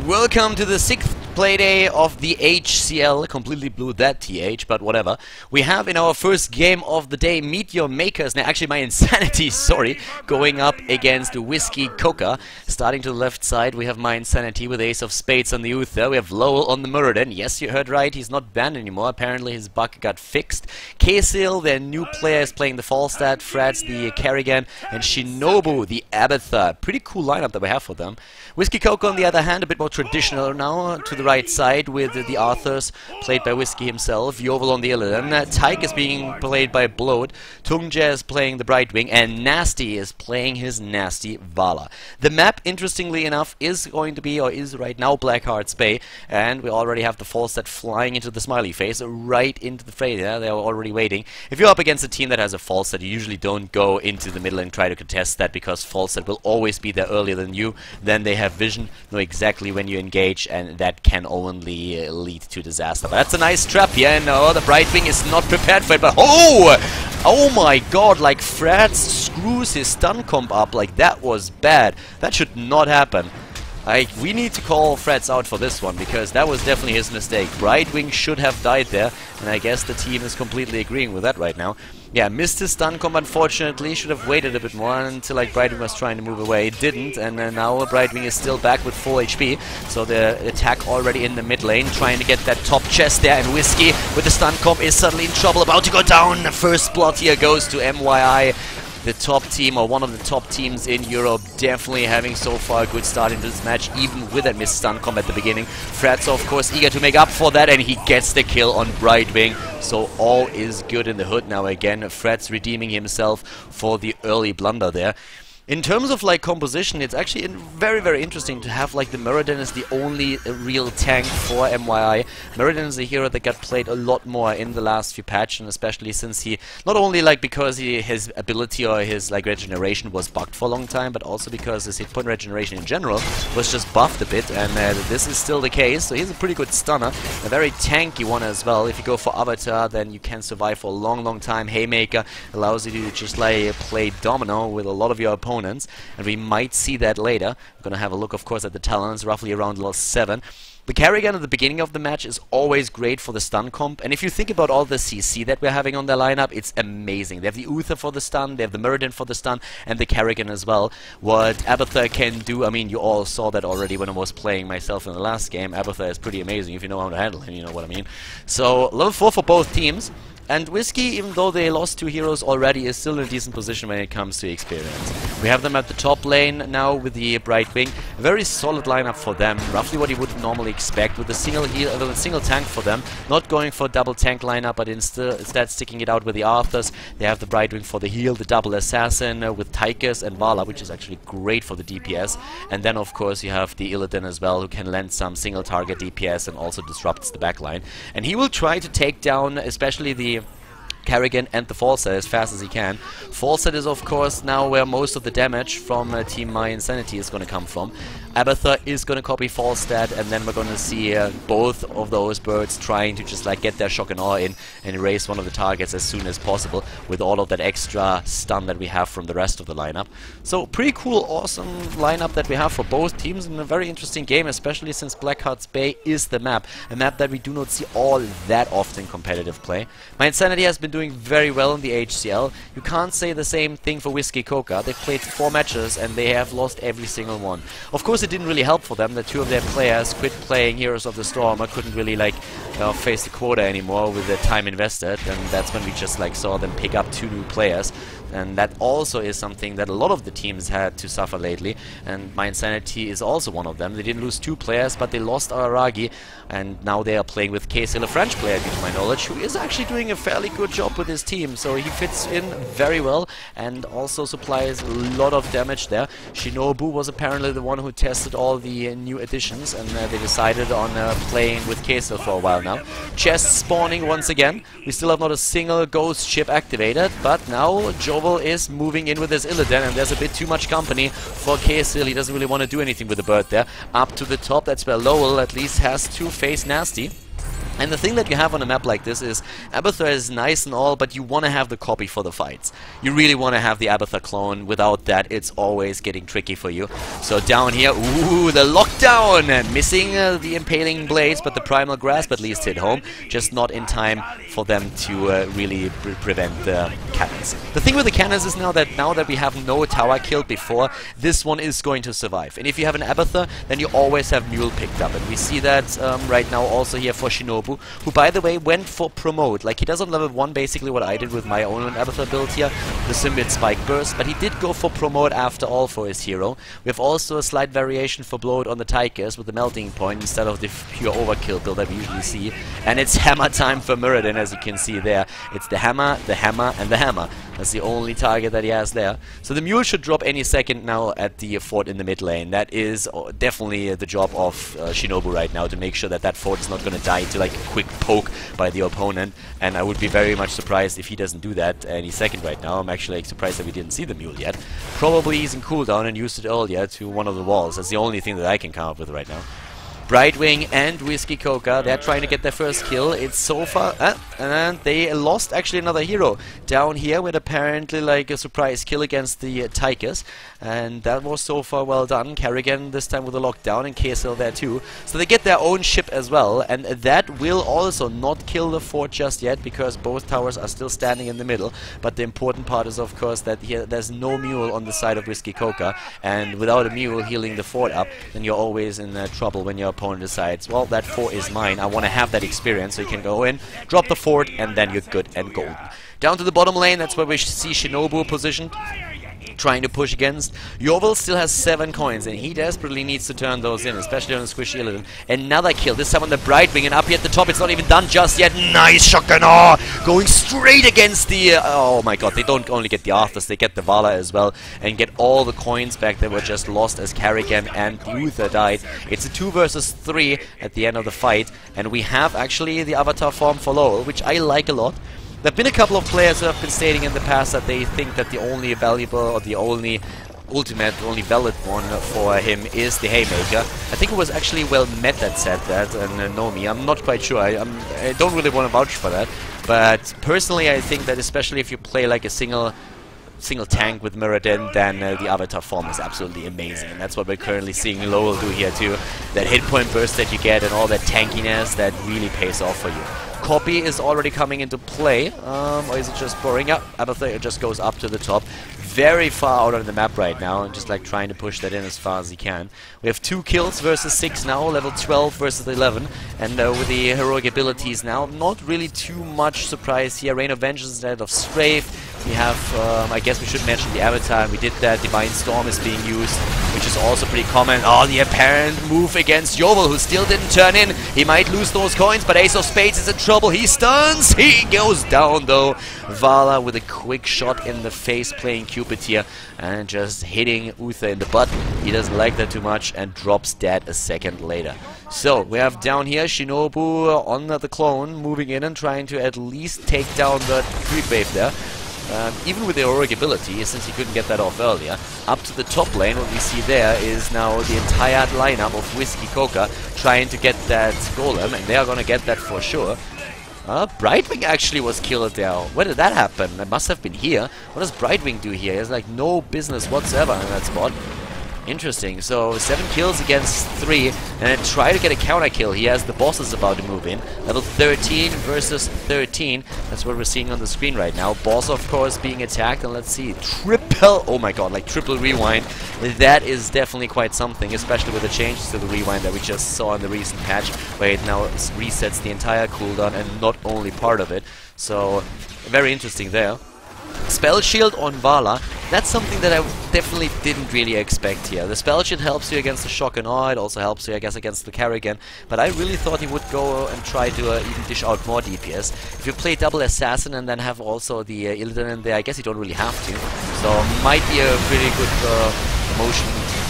Welcome to the 6th playday of the HCL. Completely blew that TH, but whatever. We have in our first game of the day Meet Your Makers. Now, actually, mYinsanity, sorry, going up against Whiskey Coca. Starting to the left side, we have mYinsanity with Ace of Spades on the Uther. We have Lowell on the Muradin. Yes, you heard right, he's not banned anymore. Apparently, his bug got fixed. HCL, their new player, is playing the Falstad. Freds, the Kerrigan, and Shinobu, the Abathur. Pretty cool lineup that we have for them. Whiskey Coca, on the other hand, a bit more traditional now, to the right side with the Arthurs, played by Whiskey himself, Yovel on the Illidan, Tyke is being played by Bloat, Tungja is playing the Brightwing, and Nasty is playing his Nasty Vala. The map, interestingly enough, is going to be, or is right now, Blackheart's Bay, and we already have the Falstad flying into the smiley face, right into the fray there. They're already waiting. If you're up against a team that has a Falstad, you usually don't go into the middle and try to contest that, because Falstad will always be there earlier than you. Then they have vision, know exactly when you engage, and that can only lead to disaster. But that's a nice trap here, and no, the Brightwing is not prepared for it, but oh my god, like Freds screws his stun comp up, like that was bad. That should not happen. We need to call Freds out for this one, because that was definitely his mistake. Brightwing should have died there, and I guess the team is completely agreeing with that right now. Yeah, missed his stun comp, unfortunately. Should have waited a bit more until like Brightwing was trying to move away. Didn't, and now Brightwing is still back with full HP. So the attack already in the mid lane, trying to get that top chest there, and Whiskey with the stun comp is suddenly in trouble, about to go down. The first blood here goes to MYI. The top team, or one of the top teams in Europe, definitely having so far a good start into this match, even with that missed stun comp at the beginning. Freds, of course, eager to make up for that, and he gets the kill on Brightwing. So all is good in the hood now again. Freds redeeming himself for the early blunder there. In terms of like composition, it's actually very, very interesting to have like the Muradin as the only real tank for MYI. Muradin is a hero that got played a lot more in the last few patches, and especially since he, not only like because his ability or his like regeneration was bugged for a long time, but also because his hit point regeneration in general was just buffed a bit, and this is still the case. So he's a pretty good stunner, a very tanky one as well. If you go for Avatar, then you can survive for a long, long time. Haymaker allows you to just like play domino with a lot of your opponents. And we might see that later. We're going to have a look, of course, at the talents, roughly around level 7. The Kerrigan at the beginning of the match is always great for the stun comp, and if you think about all the CC that we're having on their lineup, it's amazing. They have the Uther for the stun, they have the Muradin for the stun, and the Kerrigan as well. What Abathur can do, I mean, you all saw that already when I was playing myself in the last game. Abathur is pretty amazing if you know how to handle him, you know what I mean. So, level 4 for both teams. And Whiskey, even though they lost 2 heroes already, is still in a decent position when it comes to experience. We have them at the top lane now with the Brightwing. A very solid lineup for them, roughly what you would normally expect, with a single tank for them. Not going for a double tank lineup, but instead sticking it out with the Arthurs. They have the Brightwing for the heal, the double assassin with Tychus and Vala, which is actually great for the DPS. And then, of course, you have the Illidan as well, who can lend some single target DPS and also disrupts the backline. And he will try to take down especially the Kerrigan and the Falstad as fast as he can. Falstad is, of course, now where most of the damage from Team mYinsanity is going to come from. Abathur is going to copy Falstad, and then we're going to see both of those birds trying to just like get their shock and awe in and erase one of the targets as soon as possible with all of that extra stun that we have from the rest of the lineup. So pretty cool, awesome lineup that we have for both teams, and a very interesting game, especially since Blackheart's Bay is the map, a map that we do not see all that often competitive play. mYinsanity has been doing very well in the HCL. You can't say the same thing for Whiskey Coca. They've played 4 matches and they have lost every single one. Of course, it didn't really help for them that 2 of their players quit playing Heroes of the Storm or couldn't really like face the quota anymore with their time invested, and that's when we just like saw them pick up 2 new players. And that also is something that a lot of the teams had to suffer lately, and mYinsanity is also one of them. They didn't lose 2 players, but they lost Araragi, and now they are playing with HCL, a French player, due to my knowledge, who is actually doing a fairly good job with his team. So he fits in very well and also supplies a lot of damage there. Shinobu was apparently the one who tested all the new additions, and they decided on playing with HCL for a while now. Chests spawning once again. We still have not a single ghost ship activated, but now Jovel is moving in with his Illidan, and there's a bit too much company for HCL. He doesn't really want to do anything with the bird there. Up to the top, that's where Lowell at least has to face Nasty. And the thing that you have on a map like this is, Abathur is nice and all, but you want to have the copy for the fights. You really want to have the Abathur clone. Without that, it's always getting tricky for you. So down here, ooh, the lockdown! And missing the impaling blades, but the primal grasp at least hit home. Just not in time for them to really prevent the cannons. The thing with the cannons is now that we have no tower killed before, this one is going to survive. And if you have an Abathur, then you always have Mule picked up. And we see that right now also here for Shinobu, who by the way went for promote. Like, he does on level 1 basically what I did with my own Abathur build here, the Symbiote Spike Burst, but he did go for promote after all for his hero. We have also a slight variation for blowout on the Tigers with the melting point instead of the pure overkill build that we usually see. And it's hammer time for Muradin, as you can see there. It's the hammer, and the hammer. That's the only target that he has there. So the Mule should drop any second now at the fort in the mid lane. That is definitely the job of Shinobu right now, to make sure that that fort is not going to die to like a quick poke by the opponent. And I would be very much surprised if he doesn't do that any second right now. I'm actually surprised that we didn't see the Mule yet. Probably he's in cooldown and used it earlier to one of the walls. That's the only thing that I can come up with right now. Brightwing and Whiskey Coca, they're trying to get their first kill. It's so far, and they lost actually another hero down here with apparently like a surprise kill against the Tigers, and that was so far well done. Kerrigan this time with a lockdown, and KSL there too. So they get their own ship as well, and that will also not kill the fort just yet, because both towers are still standing in the middle. But the important part is, of course, that here there's no Mule on the side of Whiskey Coca, and without a Mule healing the fort up, then you're always in trouble when your opponent decides, well, that fort is mine, I want to have that experience. So you can go in, drop the fort, and then you're good and golden. Down to the bottom lane, that's where we see Shinobu positioned, trying to push against. Yovel still has 7 coins, and he desperately needs to turn those in, especially on the squishy Illidan. Another kill, this time on the Brightwing, and up here at the top, it's not even done just yet. Nice shotgun, going straight against the, oh my god, they don't only get the Arthurs, they get the Vala as well, and get all the coins back that were just lost as Kerrigan and Luther died. It's a 2 versus 3 at the end of the fight, and we have actually the Avatar form for Lowell, which I like a lot. There have been a couple of players who have been stating in the past that they think that the only valuable, or the only ultimate, the only valid one for him is the Haymaker. I think it was actually well met that said that, and Nomi. I'm not quite sure. I don't really want to vouch for that. But personally, I think that especially if you play like a single tank with Muradin, then the Avatar form is absolutely amazing, and that's what we're currently seeing Lowell do here too. That hit point burst that you get and all that tankiness, that really pays off for you. Copy is already coming into play, or is it just boring up? Abathur, it just goes up to the top, very far out on the map right now, and just like trying to push that in as far as he can. We have 2 kills versus 6 now, level 12 versus 11, and with the heroic abilities now, not really too much surprise here. Rain of Vengeance instead of Strafe. We have, I guess we should mention the Avatar, and we did that. Divine Storm is being used, which is also pretty common. Oh, the apparent move against Yovel, who still didn't turn in. He might lose those coins, but Ace of Spades is in trouble. He stuns. He goes down, though. Vala with a quick shot in the face, playing Cupid here, and just hitting Uther in the butt. He doesn't like that too much, and drops dead a second later. So, we have down here Shinobu on the clone, moving in and trying to at least take down the creep wave there. Even with the heroic ability, since he couldn't get that off earlier. Up to the top lane, what we see there is now the entire lineup of Whiskey Coca trying to get that golem, and they are going to get that for sure. Brightwing actually was killed there. Where did that happen? It must have been here. What does Brightwing do here? He has like no business whatsoever in that spot. Interesting. So 7 kills against 3, and then try to get a counter kill. He has the bosses about to move in. Level 13 versus 13. That's what we're seeing on the screen right now. Boss, of course, being attacked, and let's see, triple. Oh my god, like triple rewind. That is definitely quite something, especially with the changes to the rewind that we just saw in the recent patch, where it now resets the entire cooldown and not only part of it. So very interesting there. Spell Shield on Vala, that's something that I definitely didn't really expect here. The Spell Shield helps you against the Shock and Awe, it also helps you, I guess, against the Kerrigan, but I really thought he would go and try to even dish out more DPS. If you play double Assassin and then have also the Illidan in there, I guess you don't really have to. So, might be a pretty good promotion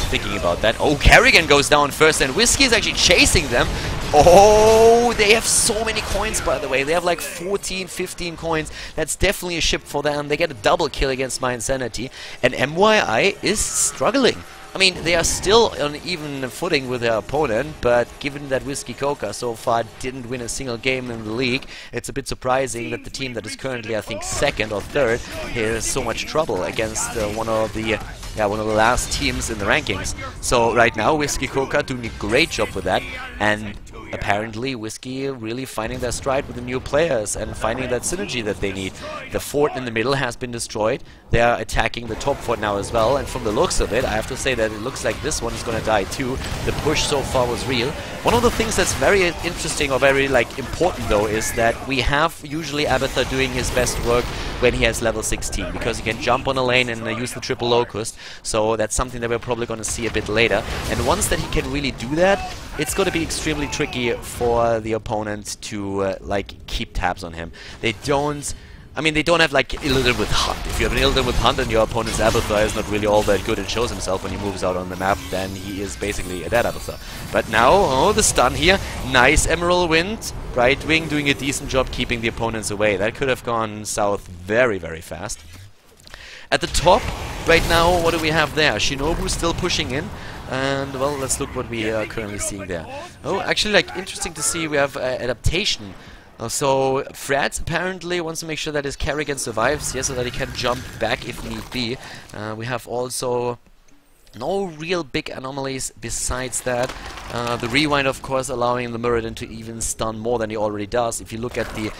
thinking about that. Oh, Kerrigan goes down first, and Whiskey is actually chasing them. Oh, they have so many coins, by the way. They have like 14, 15 coins. That's definitely a ship for them. They get a double kill against mYinsanity. And mYi is struggling. I mean, they are still on even footing with their opponent, but given that Whiskey Coca so far didn't win a single game in the league, it's a bit surprising that the team that is currently, I think, second or third has so much trouble against one of the last teams in the rankings. So right now, Whiskey Coca doing a great job with that, and apparently Whiskey really finding their stride with the new players and finding that synergy that they need. The fort in the middle has been destroyed. They are attacking the top fort now as well, and from the looks of it, I have to say that it looks like this one is going to die too. The push so far was real. One of the things that's very interesting or very important though is that we have usually Abathur doing his best work when he has level 16, because he can jump on a lane and use the triple locust. So that's something that we're probably going to see a bit later. And once that he can really do that, it's going to be extremely tricky for the opponent to keep tabs on him. They don't have like Illidan with Hunt. If you have an Illidan with Hunt and your opponent's Abathur is not really all that good and shows himself when he moves out on the map, then he is basically a dead Abathur. But now, oh, the stun here. Nice Emerald Wind. Brightwing doing a decent job keeping the opponents away. That could have gone south very, very fast. At the top, right now, what do we have there? Shinobu still pushing in. And, well, let's look what we are currently seeing there. Oh, actually, interesting to see we have adaptation. So, Fred apparently wants to make sure that his Kerrigan survives here so that he can jump back if need be. We have also no real big anomalies besides that. The rewind, of course, allowing the Muradin to even stun more than he already does. If you look at the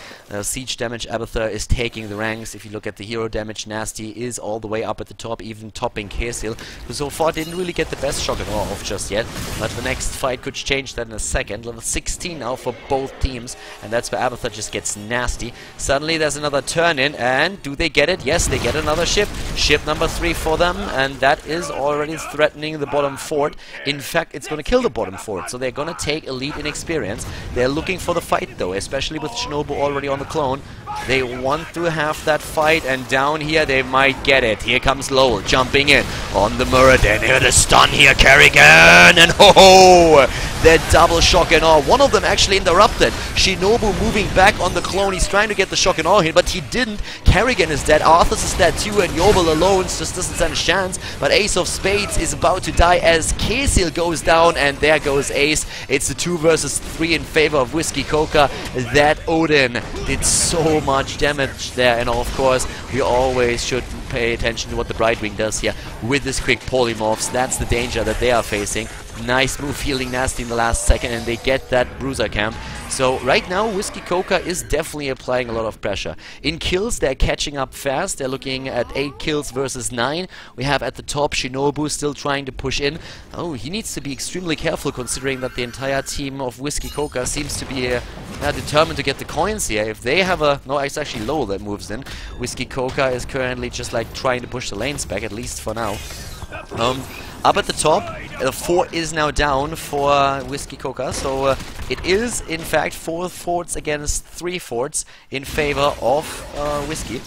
siege damage, Abathur is taking the ranks. If you look at the hero damage, Nasty is all the way up at the top, even topping HCL, who so far didn't really get the best shock and awe off just yet. But the next fight could change that in a second. Level 16 now for both teams, and that's where Abathur just gets nasty. Suddenly there's another turn in, and do they get it? Yes, they get another ship. Ship number 3 for them, and that is already threatening the bottom fort. In fact, it's going to kill the bottom fort, so they're going to take a lead in experience. They're looking for the fight though, especially with Shinobu already on the clone. They want to have that fight, and down here they might get it. Here comes Lowell jumping in on the Muradin. Here the stun here, Kerrigan, and ho-ho! That double shock and awe. One of them actually interrupted. Shinobu moving back on the clone. He's trying to get the shock and awe hit, but he didn't. Kerrigan is dead. Arthas is dead too, and Yobel alone just doesn't stand a chance. But Ace of Spades is about to die as Kesil goes down, and there goes Ace. It's a 2 versus 3 in favor of Whiskey Coca. That Odin did so much damage there, and of course we always should pay attention to what the Brightwing does here with his quick polymorphs. That's the danger that they are facing. Nice move healing Nasty in the last second, and they get that bruiser camp. So right now Whiskey Coca is definitely applying a lot of pressure. In kills they're catching up fast. They're looking at 8 kills versus 9. We have at the top Shinobu still trying to push in. Oh, he needs to be extremely careful considering that the entire team of Whiskey Coca seems to be determined to get the coins here. If they have a... No, it's actually Lowell that moves in. Whiskey Coca is currently just trying to push the lanes back, at least for now. Up at the top, the fort is now down for Whiskey Coca, so it is in fact 4 forts against 3 forts in favor of Whiskey.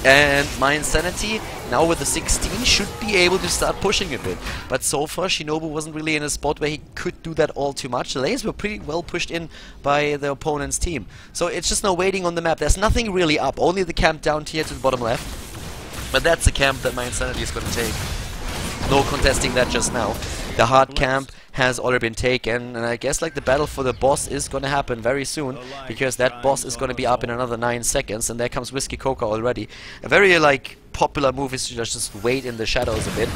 And mYinsanity, now with the 16, should be able to start pushing a bit. But so far, Shinobu wasn't really in a spot where he could do that all too much. The lanes were pretty well pushed in by the opponent's team. So it's just now waiting on the map. There's nothing really up, only the camp down here to the bottom left. But that's the camp that mYinsanity is going to take. No contesting that just now. The hard camp has already been taken, and I guess the battle for the boss is going to happen very soon, because that boss is going to be up in another 9 seconds, and there comes Whiskey Coca already. A very popular move is to just wait in the shadows a bit.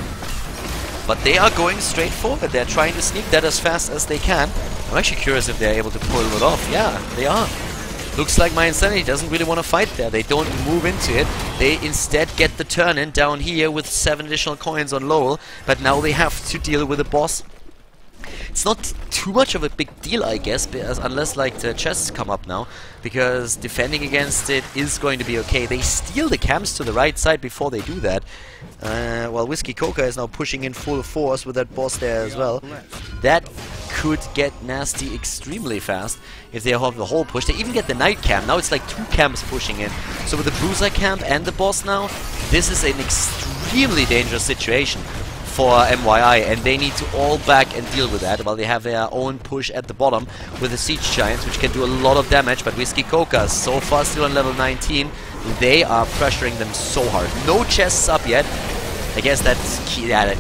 But they are going straight forward. They're trying to sneak that as fast as they can. I'm actually curious if they're able to pull it off. Yeah, they are. Looks like mYinsanity doesn't really want to fight there. They don't move into it. They instead get the turn in down here with 7 additional coins on Lowell. But now they have to deal with a boss. It's not too much of a big deal, I guess, unless the chests come up now, because defending against it is going to be okay. They steal the camps to the right side before they do that. While Whiskey Coca is now pushing in full force with that boss there as well. That could get nasty extremely fast if they have the whole push. They even get the night camp. Now it's 2 camps pushing in. So with the bruiser camp and the boss now, this is an extremely dangerous situation for mYi, and they need to all back and deal with that while they have their own push at the bottom with the Siege Giants, which can do a lot of damage. But Whiskey Coca so far still on level 19. They are pressuring them so hard. No chests up yet. I guess that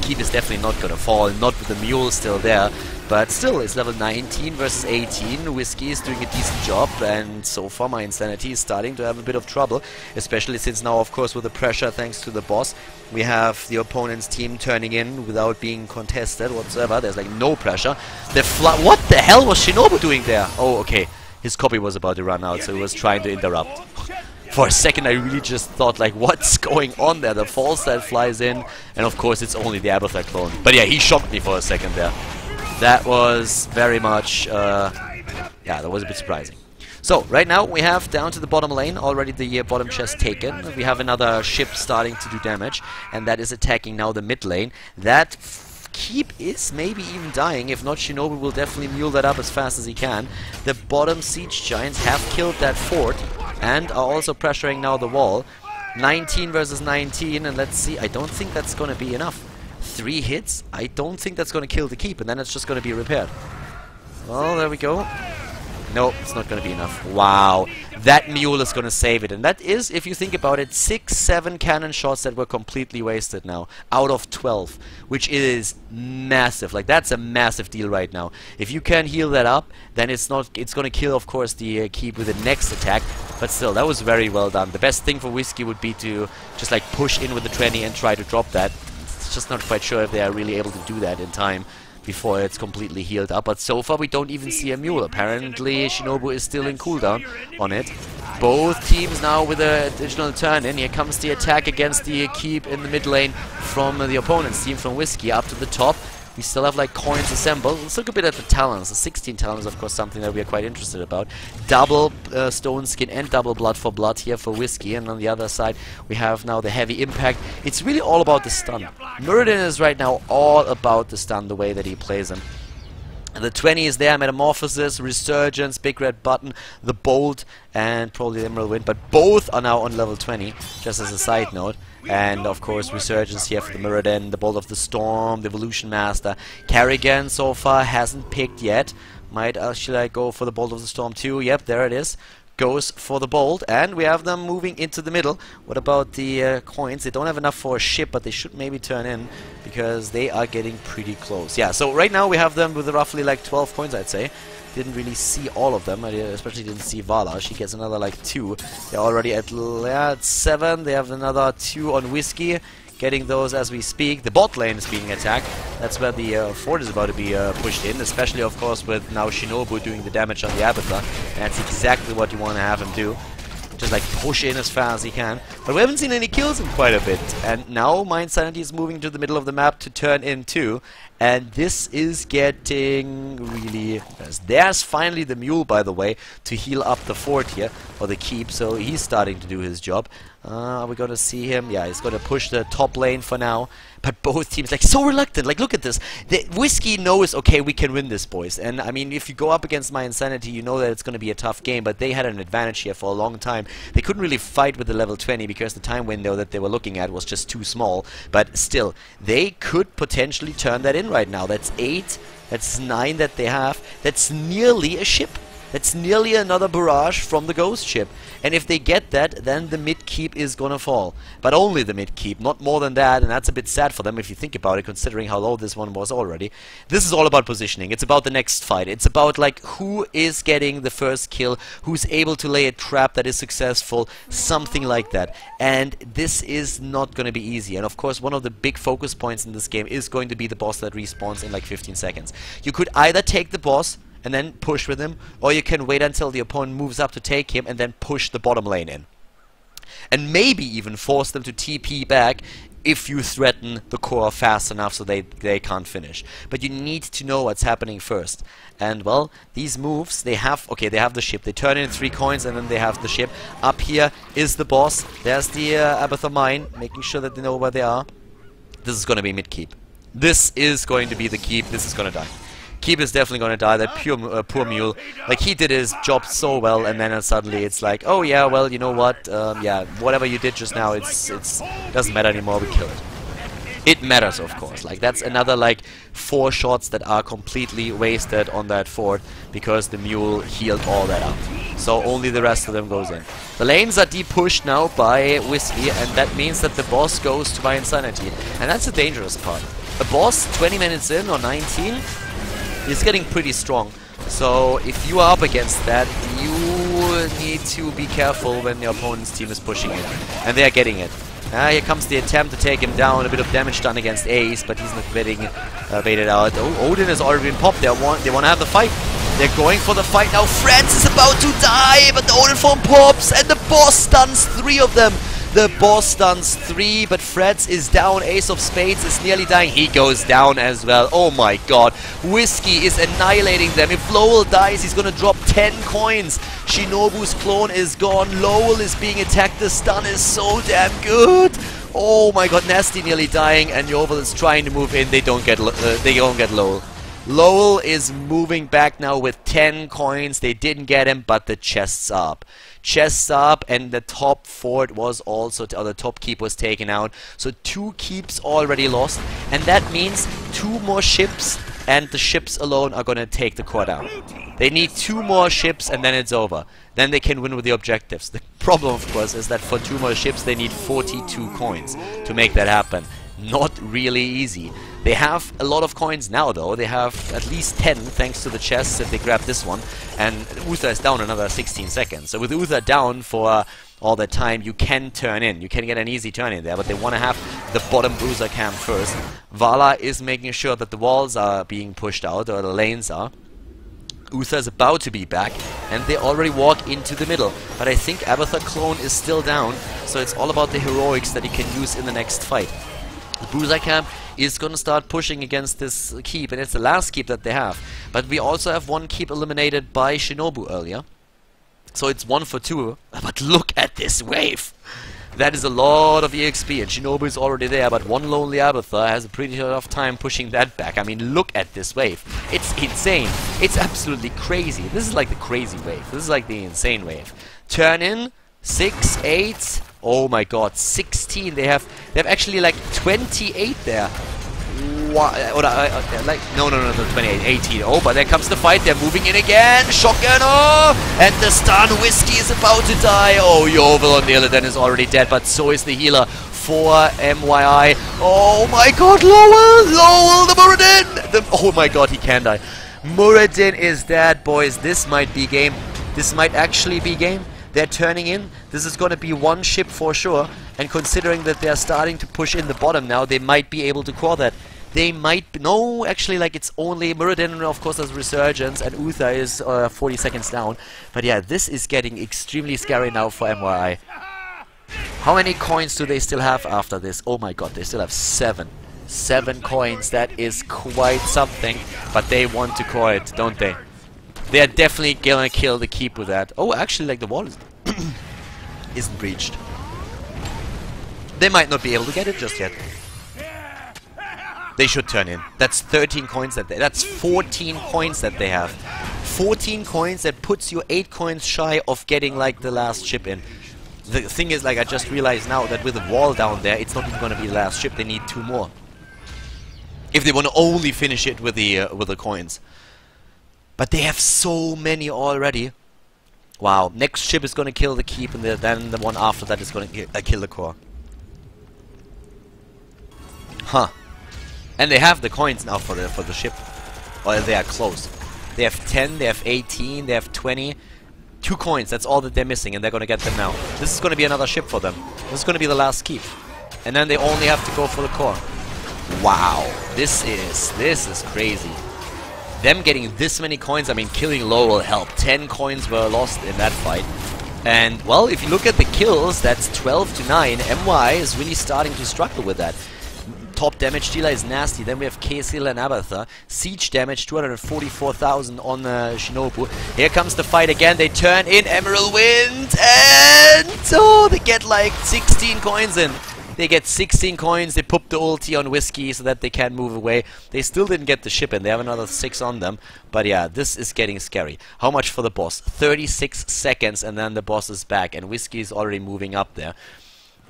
keep is definitely not gonna fall, not with the mule still there. But still, it's level 19 versus 18. Whiskey is doing a decent job, and so far mYinsanity is starting to have a bit of trouble, especially since now, of course, with the pressure thanks to the boss, we have the opponent's team turning in without being contested whatsoever. There's like no pressure. What the hell was Shinobu doing there? Oh, okay. His copy was about to run out, so he was trying to interrupt. For a second, I really just thought, like, what's going on there? The false that flies in, and of course, it's only the Abathur clone. But yeah, he shocked me for a second there. That was very much, yeah, that was a bit surprising. So, right now, we have down to the bottom lane, already the bottom chest taken. We have another ship starting to do damage, and that is attacking now the mid lane. That keep is maybe even dying. If not, Shinobu will definitely mule that up as fast as he can. The bottom siege giants have killed that fort, and are also pressuring now the wall. 19 versus 19, and let's see, I don't think that's going to be enough. 3 hits, I don't think that's going to kill the keep, and then it's just going to be repaired. Well, there we go. No, it's not going to be enough. Wow, that mule is going to save it. And that is, if you think about it, 6-7 cannon shots that were completely wasted now, out of 12, which is massive. Like, that's a massive deal right now. If you can heal that up, then it's going to kill, of course, the keep with the next attack. But still, that was very well done. The best thing for Whiskey would be to just, like, push in with the 20 and try to drop that. Just not quite sure if they are really able to do that in time before it's completely healed up. But so far we don't even see a mule. Apparently Shinobu is still in cooldown on it. Both teams now with an additional turn in. Here comes the attack against the keep in the mid lane from the opponent's team, from Whiskey up to the top. We still have like coins assembled. Let's look a bit at the talents. The 16 talents, of course, something that we are quite interested about. Double stone skin and double blood for blood here for Whiskey, and on the other side we have now the heavy impact. It's really all about the stun. Mercenary is right now all about the stun, the way that he plays him. And the 20 is there, Metamorphosis, Resurgence, Big Red Button, the Bolt, and probably the Emerald Wind. But both are now on level 20, just as a side note. And of course, Resurgence here for the Mirrodin, the Bolt of the Storm, the Evolution Master. Kerrigan so far hasn't picked yet. Might should I go for the Bolt of the Storm too? Yep, there it is. Goes for the Bolt, and we have them moving into the middle. What about the coins? They don't have enough for a ship, but they should maybe turn in, because they are getting pretty close. Yeah, so right now we have them with roughly like 12 coins, I'd say. Didn't really see all of them. I especially didn't see Vala. She gets another like 2. They're already at 7. They have another 2 on Whiskey. Getting those as we speak. The bot lane is being attacked. That's where the fort is about to be pushed in, especially of course with now Shinobu doing the damage on the Abathur. And that's exactly what you want to have him do. Just like push in as fast as he can. But we haven't seen any kills in quite a bit. And now mYinsanity is moving to the middle of the map to turn in too. And this is getting really... There's finally the mule, by the way, to heal up the fort here, or the keep, so he's starting to do his job. Are we going to see him? Yeah, he's going to push the top lane for now. But both teams, like, so reluctant. Like, look at this. The Whiskey knows, okay, we can win this, boys. And, I mean, if you go up against mYinsanity, you know that it's going to be a tough game. But they had an advantage here for a long time. They couldn't really fight with the level 20 because the time window that they were looking at was just too small. But still, they could potentially turn that in right now. That's 8. That's 9 that they have. That's nearly a ship. That's nearly another barrage from the ghost ship. And if they get that, then the mid keep is gonna fall. But only the mid keep, not more than that, and that's a bit sad for them if you think about it, considering how low this one was already. This is all about positioning. It's about the next fight. It's about, like, who is getting the first kill, who's able to lay a trap that is successful, something like that. And this is not gonna be easy. And of course, one of the big focus points in this game is going to be the boss that respawns in like 15 seconds. You could either take the boss and then push with him, or you can wait until the opponent moves up to take him and then push the bottom lane in. And maybe even force them to TP back if you threaten the core fast enough so they can't finish. But you need to know what's happening first. And well, these moves, they have the ship. They turn in 3 coins and then they have the ship. Up here is the boss. There's the Abathur mine, making sure that they know where they are. This is going to be mid-keep. This is going to be the keep. This is going to die. Keep is definitely going to die. That poor mule, like, he did his job so well, and then suddenly it's like, oh yeah, well, you know what, yeah, whatever you did just now, it's doesn't matter anymore, we killed it. it matters, of course. Like, that's another, like, 4 shots that are completely wasted on that fort because the mule healed all that up. So only the rest of them goes in. The lanes are de-pushed now by Whiskey, and that means that the boss goes to mYinsanity. And that's the dangerous part. A boss 20 minutes in, or 19, is getting pretty strong. So if you are up against that, you need to be careful when your opponent's team is pushing it. And they are getting it. Here comes the attempt to take him down. A bit of damage done against Ace, but he's not getting baited out. Oh, Odin has already been popped. They want to have the fight. They're going for the fight now. Franz is about to die, but the Odin form pops, and the boss stuns 3 of them. The boss stuns 3, but Freds is down. Ace of Spades is nearly dying. He goes down as well. Oh my god. Whiskey is annihilating them. If Lowell dies, he's gonna drop 10 coins. Shinobu's clone is gone. Lowell is being attacked. The stun is so damn good. Oh my god, Nasty nearly dying, and Yovel is trying to move in. They don't get Lowell. Lowell is moving back now with 10 coins. They didn't get him, but the chests are up. Chests up, and the top fort was also, or the top keep was taken out. So 2 keeps already lost, and that means 2 more ships, and the ships alone are gonna take the core down. They need 2 more ships, and then it's over. Then they can win with the objectives. The problem, of course, is that for 2 more ships, they need 42 coins to make that happen. Not really easy. They have a lot of coins now, though. They have at least 10, thanks to the chests, if they grab this one. And Uther is down another 16 seconds. So with Uther down for all that time, you can turn in. You can get an easy turn in there, but they want to have the bottom bruiser camp first. Vala is making sure that the walls are being pushed out, or the lanes are. Uther is about to be back, and they already walk into the middle. But I think Abathur clone is still down, so it's all about the heroics that he can use in the next fight. The Bruiser camp is going to start pushing against this keep, and it's the last keep that they have. But we also have 1 keep eliminated by Shinobu earlier. So it's 1 for 2. But look at this wave! That is a lot of EXP, and Shinobu is already there, but 1 lonely Abathur has a pretty tough time pushing that back. I mean, look at this wave. It's insane. It's absolutely crazy. This is like the crazy wave. This is like the insane wave. Turn in, 6, 8... Oh my god, 16. They have actually like 28 there. Or like no, 28, 18. Oh, but there comes the fight. They're moving in again. Shotgun, oh, and the stun. Whiskey is about to die. Oh, Yovel on the Illidan is already dead, but so is the healer for MYI. Oh my god, Lowell, the Muradin. Oh my god, he can die. Muradin is dead, boys. This might be game. This might actually be game. They're turning in. This is going to be 1 ship for sure. And considering that they're starting to push in the bottom now, they might be able to core that. They might be... No, actually, like, it's only Muradin, of course, there's Resurgence, and Uther is 40 seconds down. But yeah, this is getting extremely scary now for MYI. How many coins do they still have after this? Oh my god, they still have 7. 7 coins. That is quite something. But they want to core it, don't they? They are definitely gonna kill the keep with that. Oh, actually, like, the wall is isn't breached. They might not be able to get it just yet. They should turn in. That's 13 coins that that's 14 coins that they have. 14 coins, that puts you 8 coins shy of getting, like, the last ship in. The thing is, like, I just realized now that with the wall down there, it's not even gonna be the last ship. They need 2 more. If they want to only finish it with the coins. But they have so many already. Wow. Next ship is going to kill the keep, and then the one after that is going to kill the core. Huh. And they have the coins now for the ship. Or they are close. They have 10, they have 18, they have 20. 2 coins, that's all that they're missing, and they're going to get them now. This is going to be another ship for them. This is going to be the last keep. And then they only have to go for the core. Wow. This is crazy. Them getting this many coins, I mean, killing Lowell helped. 10 coins were lost in that fight. And, well, if you look at the kills, that's 12 to 9. MY is really starting to struggle with that. Top damage dealer is Nasty. Then we have KSL and Abathur. Siege damage, 244,000 on Shinobu. Here comes the fight again. They turn in. Emerald Wind. And, oh, they get like 16 coins in. They get 16 coins, they put the ulti on Whiskey so that they can move away. They still didn't get the ship in, they have another 6 on them. But yeah, this is getting scary. How much for the boss? 36 seconds and then the boss is back, and Whiskey is already moving up there.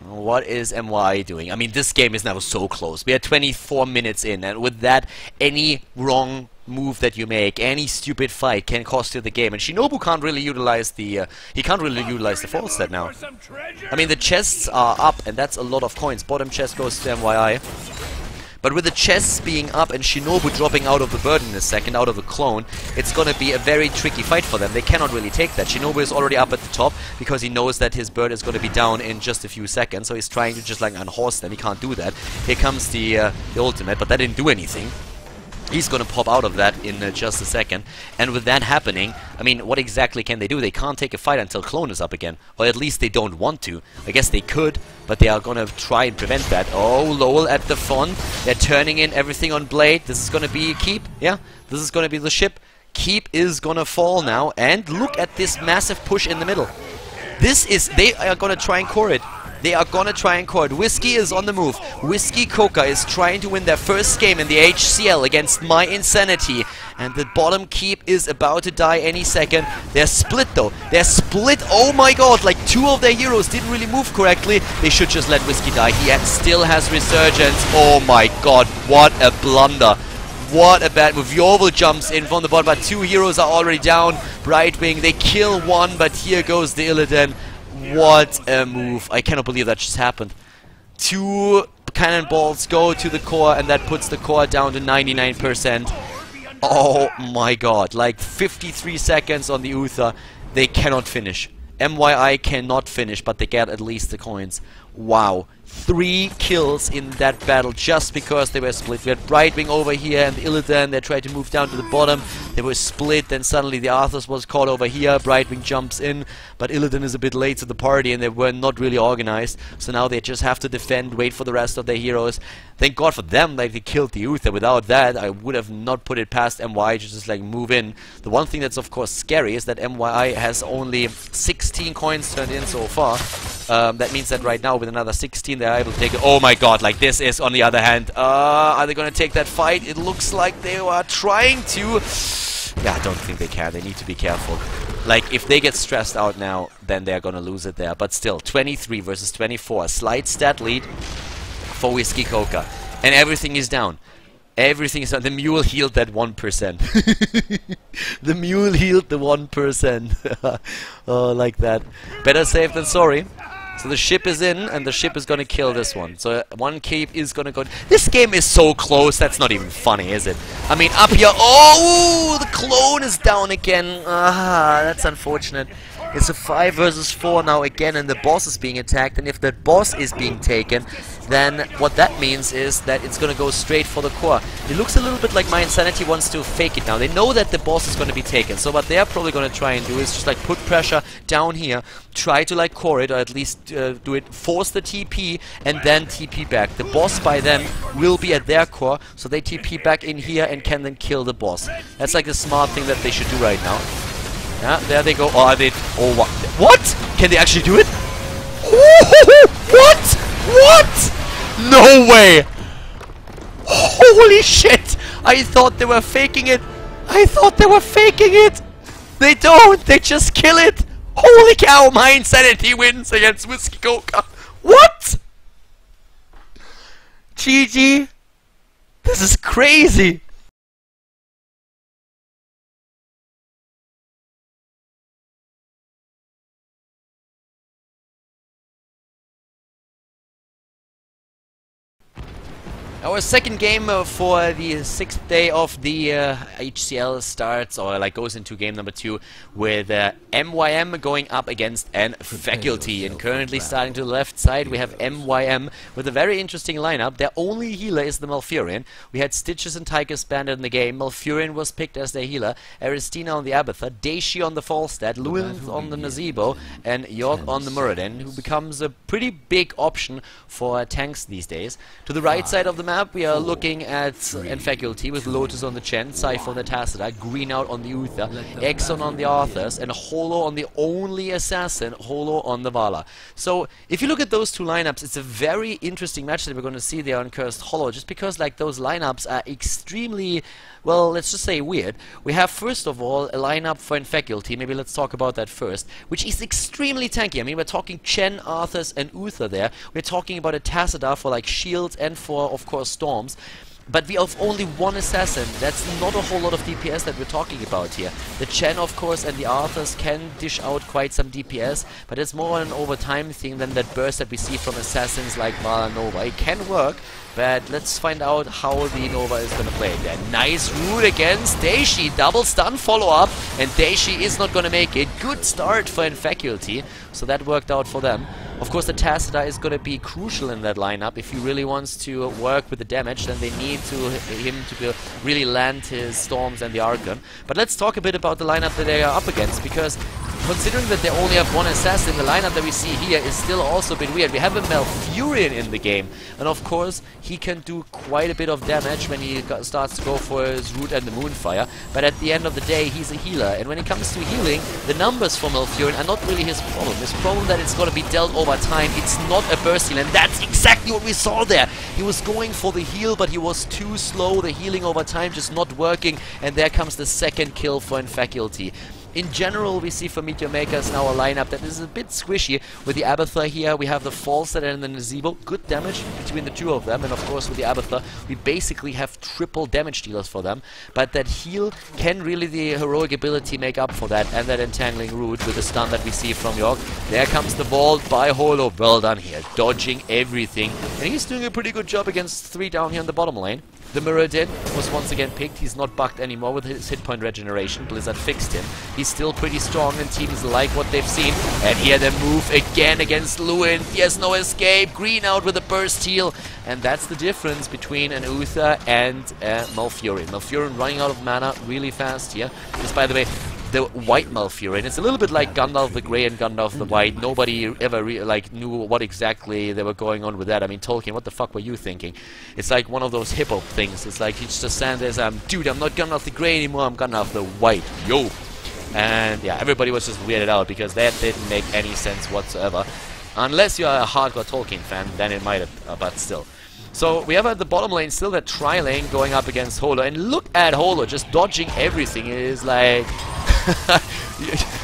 What is MY doing? I mean, this game is now so close. We are 24 minutes in, and with that, any wrong move that you make, any stupid fight can cost you the game. And Shinobu can't really utilize the false set now. I mean, the chests are up, and that's a lot of coins. Bottom chest goes to MYI. But with the chests being up and Shinobu dropping out of the burden in a second, out of the clone, it's gonna be a very tricky fight for them. They cannot really take that. Shinobu is already up at the top because he knows that his bird is gonna be down in just a few seconds, so he's trying to just like unhorse them. He can't do that. Here comes the ultimate, but that didn't do anything. He's gonna pop out of that in just a second. And with that happening, I mean, what exactly can they do? They can't take a fight until clone is up again. Or at least they don't want to. I guess they could, but they are gonna try and prevent that. Oh, Lowell at the front. They're turning in everything on Blade. This is gonna be Keep. Yeah, this is gonna be the ship. Keep is gonna fall now. And look at this massive push in the middle. This is... They are gonna try and core it. They are gonna try and core it. Whiskey is on the move. Whiskey Coca is trying to win their first game in the HCL against mYinsanity. And the bottom Keep is about to die any second. They're split though. They're split. Oh my god. Like two of their heroes didn't really move correctly. They should just let Whiskey die. He still has resurgence. Oh my god. What a blunder. What a bad move. Yorval jumps in from the bottom, but two heroes are already down. Brightwing, they kill one, but here goes the Illidan. What a move. I cannot believe that just happened. Two cannonballs go to the core, and that puts the core down to 99%. Oh my god. Like 53 seconds on the Uther. They cannot finish. MYI cannot finish, but they get at least the coins. Wow. 3 kills in that battle just because they were split. We had Brightwing over here and the Illidan. They tried to move down to the bottom. They were split. Then suddenly the Arthas was caught over here. Brightwing jumps in, but Illidan is a bit late to the party and they were not really organized. So now they just have to defend, wait for the rest of their heroes. Thank God for them that they killed the Uther. Without that, I would have not put it past MY to just like move in. The one thing that's of course scary is that MYI has only 16 coins turned in so far. That means that right now with another 16 they're able to take it. Oh my god, like this is on the other hand. Are they gonna take that fight? It looks like they are trying to. Yeah, I don't think they can. They need to be careful. Like, if they get stressed out now, then they're gonna lose it there. But still, 23 versus 24. Slight stat lead for Whiskey Coca. And everything is down. Everything is down. The mule healed that 1%. The mule healed the 1%. Oh, like that. Better safe than sorry. So the ship is in, and the ship is gonna kill this one. So one Keep is gonna go... This game is so close, that's not even funny, is it? I mean, up here... Oh! The clone is down again. Ah, that's unfortunate. It's a 5 versus 4 now again, and the boss is being attacked. And if that boss is being taken, then what that means is that it's gonna go straight for the core. It looks a little bit like mYinsanity wants to fake it now. They know that the boss is gonna be taken, so what they're probably gonna try and do is just like put pressure down here, try to like core it, or at least do it, force the TP, and then TP back. The boss by then will be at their core, so they TP back in here and can then kill the boss. That's like the smart thing that they should do right now. Yeah, there they go. Oh, they... Oh, what? Can they actually do it? What? What? No way! Holy shit! I thought they were faking it. I thought they were faking it. They don't. They just kill it. Holy cow! mYinsanity wins against Whiskey Coca. What? GG. This is crazy. Our second game for the 6th day of the HCL starts, or like goes into game number 2 with mYM going up against an faculty. And currently starting to the left side we have mYM with a very interesting lineup. Their only healer is the Malfurion. We had Stitches and Tychus banded in the game. Malfurion was picked as their healer, Aristina on the Abathur, Daishi on the Falstad, Luinth on the Nazebo, and York on the Muradin, who becomes a pretty big option for tanks these days. To the right side of the map map, we are looking at Faculty with Lotus on the Chen, Cypher on the Tacita, Green out on the Uther, Exxon on the Arthurs, and Holo on the only assassin, Holo on the Vala. So, if you look at those two lineups, it's a very interesting match that we're going to see there on Cursed Hollow, just because like those lineups are extremely, well, let's just say weird. We have first of all a lineup for Faculty, maybe let's talk about that first, which is extremely tanky. I mean, we're talking Chen, Arthurs, and Uther there. We're talking about a Tacita for like shields and for, of course, storms. But we have only one assassin. That's not a whole lot of DPS that we're talking about here. The Chen, of course, and the Arthurs can dish out quite some DPS, but it's more an overtime thing than that burst that we see from assassins like Vala Nova. It can work, but let's find out how the Nova is going to play there. Nice root against Daishi. Double stun follow-up, and Daishi is not going to make it. Good start for Faculty, so that worked out for them. Of course, the Tacita is going to be crucial in that lineup. If he really wants to work with the damage, then they need him to really land his Storms and the Archon. But let's talk a bit about the lineup that they are up against, because considering that they only have one assassin, the lineup that we see here is still also a bit weird. We have a Malfurion in the game, and of course, he can do quite a bit of damage when he starts to go for his Root and the Moonfire, but at the end of the day, he's a healer, and when it comes to healing, the numbers for Malfurion are not really his problem. His problem that it's going to be dealt over time. It's not a burst heal, and that's exactly what we saw there. He was going for the heal, but he was too slow. The healing over time just not working, and there comes the second kill for Faculty. In general, we see for Meteor Makers now a lineup that is a bit squishy. With the Abathur here, we have the Falset and the Nazebo. Good damage between the two of them, and of course with the Abathur, we basically have triple damage dealers for them. But that heal can really, the heroic ability, make up for that, and that Entangling Root with the stun that we see from York. There comes the Vault by Holo. Well done here, dodging everything. And he's doing a pretty good job against 3 down here in the bottom lane. The Mirrodin was once again picked. He's not bugged anymore with his hit point regeneration. Blizzard fixed him. He's still pretty strong, and teams like what they've seen. And here they move again against Lewin. He has no escape. Green out with a burst heal. And that's the difference between an Uther and Malfurion. Malfurion running out of mana really fast here. This, by the way, the white Malfurion. It's a little bit like Gandalf the Grey and Gandalf the White. Nobody ever knew what exactly they were going on with that. I mean, Tolkien, what the fuck were you thinking? It's like one of those hip-hop things. It's like he's just saying there's dude, I'm not Gandalf the Grey anymore, I'm Gandalf the White. Yo! And yeah, everybody was just weirded out because that didn't make any sense whatsoever. Unless you're a hardcore Tolkien fan, then it might have, but still. So we have at the bottom lane still that tri-lane going up against Holo, and look at Holo just dodging everything. It is like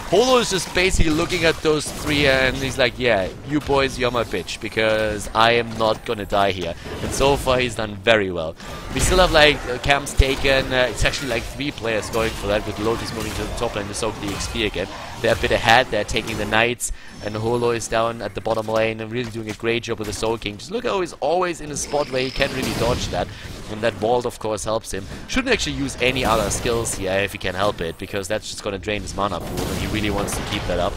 Holo is just basically looking at those 3 and he's like, yeah, you boys, you're my bitch, because I am not gonna die here. And so far he's done very well. We still have like camps taken. It's actually like 3 players going for that, with Lotus moving to the top lane to soak the XP again. They're a bit ahead, they're taking the Knights, and Holo is down at the bottom lane and really doing a great job with the soaking. Just look how he's always in a spot where he can really dodge that. And that vault, of course, helps him. Shouldn't actually use any other skills here if he can help it, because that's just going to drain his mana pool, and he really wants to keep that up.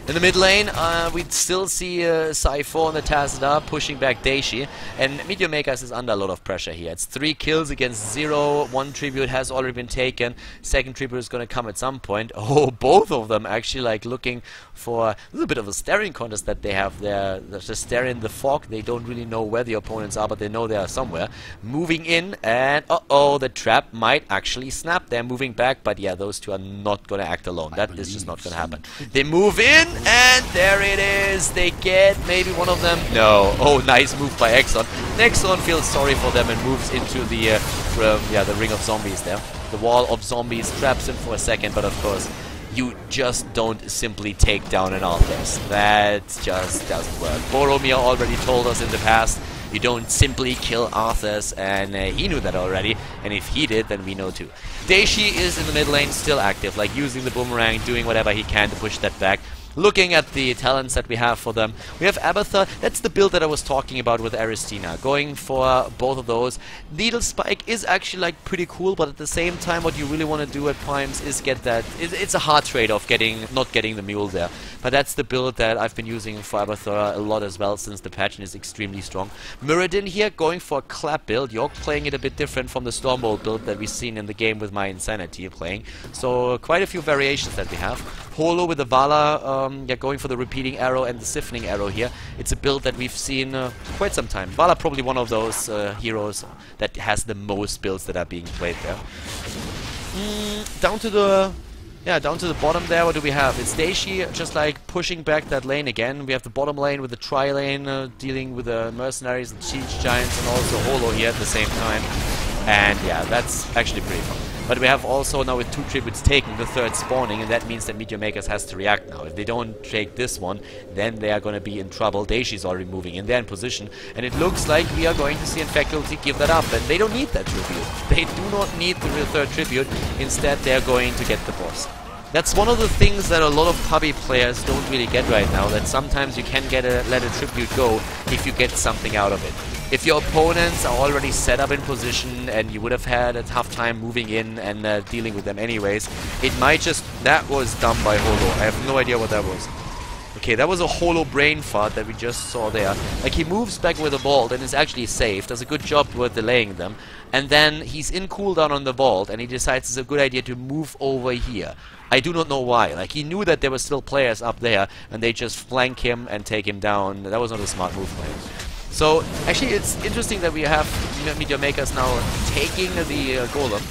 In the mid lane, we'd still see Cypher on the Tacita pushing back Daishi, and Meteor Makers is under a lot of pressure here. It's 3 kills against 0, 1 tribute has already been taken, second tribute is going to come at some point. Oh, both of them actually like looking for a little bit of a staring contest that they have there. They're just staring the fog, they don't really know where the opponents are, but they know they are somewhere. Moving in, and uh-oh, the trap might actually snap. They're moving back, but yeah, those two are not going to act alone. That is just not going to happen. They move in, and there it is. They get maybe one of them. No. Oh, nice move by Exxon. Exxon feels sorry for them and moves into the the ring of zombies there. The wall of zombies traps him for a second, but of course, you just don't simply take down an Arthas. That just doesn't work. Boromir already told us in the past, you don't simply kill Arthas, and he knew that already, and if he did, then we know too. Daishi is in the mid lane, still active, like using the boomerang, doing whatever he can to push that back. Looking at the talents that we have for them, we have Abathur. That's the build that I was talking about with Aristina. Going for both of those. Needle Spike is actually like pretty cool, but at the same time, what you really want to do at times is get that. It's a hard trade-off not getting the mule there. But that's the build that I've been using for Abathur a lot as well, since the patch is extremely strong. Mirrodin here going for a clap build. York playing it a bit different from the Stormbolt build that we've seen in the game with mYinsanity playing. So quite a few variations that we have. Holo with the Vala yeah, going for the repeating arrow and the siphoning arrow here. It's a build that we've seen quite some time. Vala probably one of those heroes that has the most builds that are being played there. Down to the bottom there, what do we have? It's Daishi just like pushing back that lane again. We have the bottom lane with the tri-lane dealing with the Mercenaries and Siege Giants and also Holo here at the same time. And yeah, that's actually pretty fun. But we have also now with 2 tributes taken, the 3rd spawning, and that means that Meteor Makers has to react now. If they don't take this one, then they are going to be in trouble. Daishi's already moving in there in position, and it looks like we are going to see Faculty give that up, and they don't need that tribute. They do not need the real 3rd tribute. Instead, they are going to get the boss. That's one of the things that a lot of pubby players don't really get right now, that sometimes you can let a tribute go if you get something out of it. If your opponents are already set up in position and you would have had a tough time moving in and dealing with them anyways, it might just... That was done by Holo. I have no idea what that was. Okay, that was a Holo brain fart that we just saw there. Like, he moves back with a vault and is actually safe, does a good job with delaying them, and then he's in cooldown on the vault and he decides it's a good idea to move over here. I do not know why. Like, he knew that there were still players up there and they just flank him and take him down. That was not a smart move by him. So, actually, it's interesting that we have Meteor Makers now taking the Golem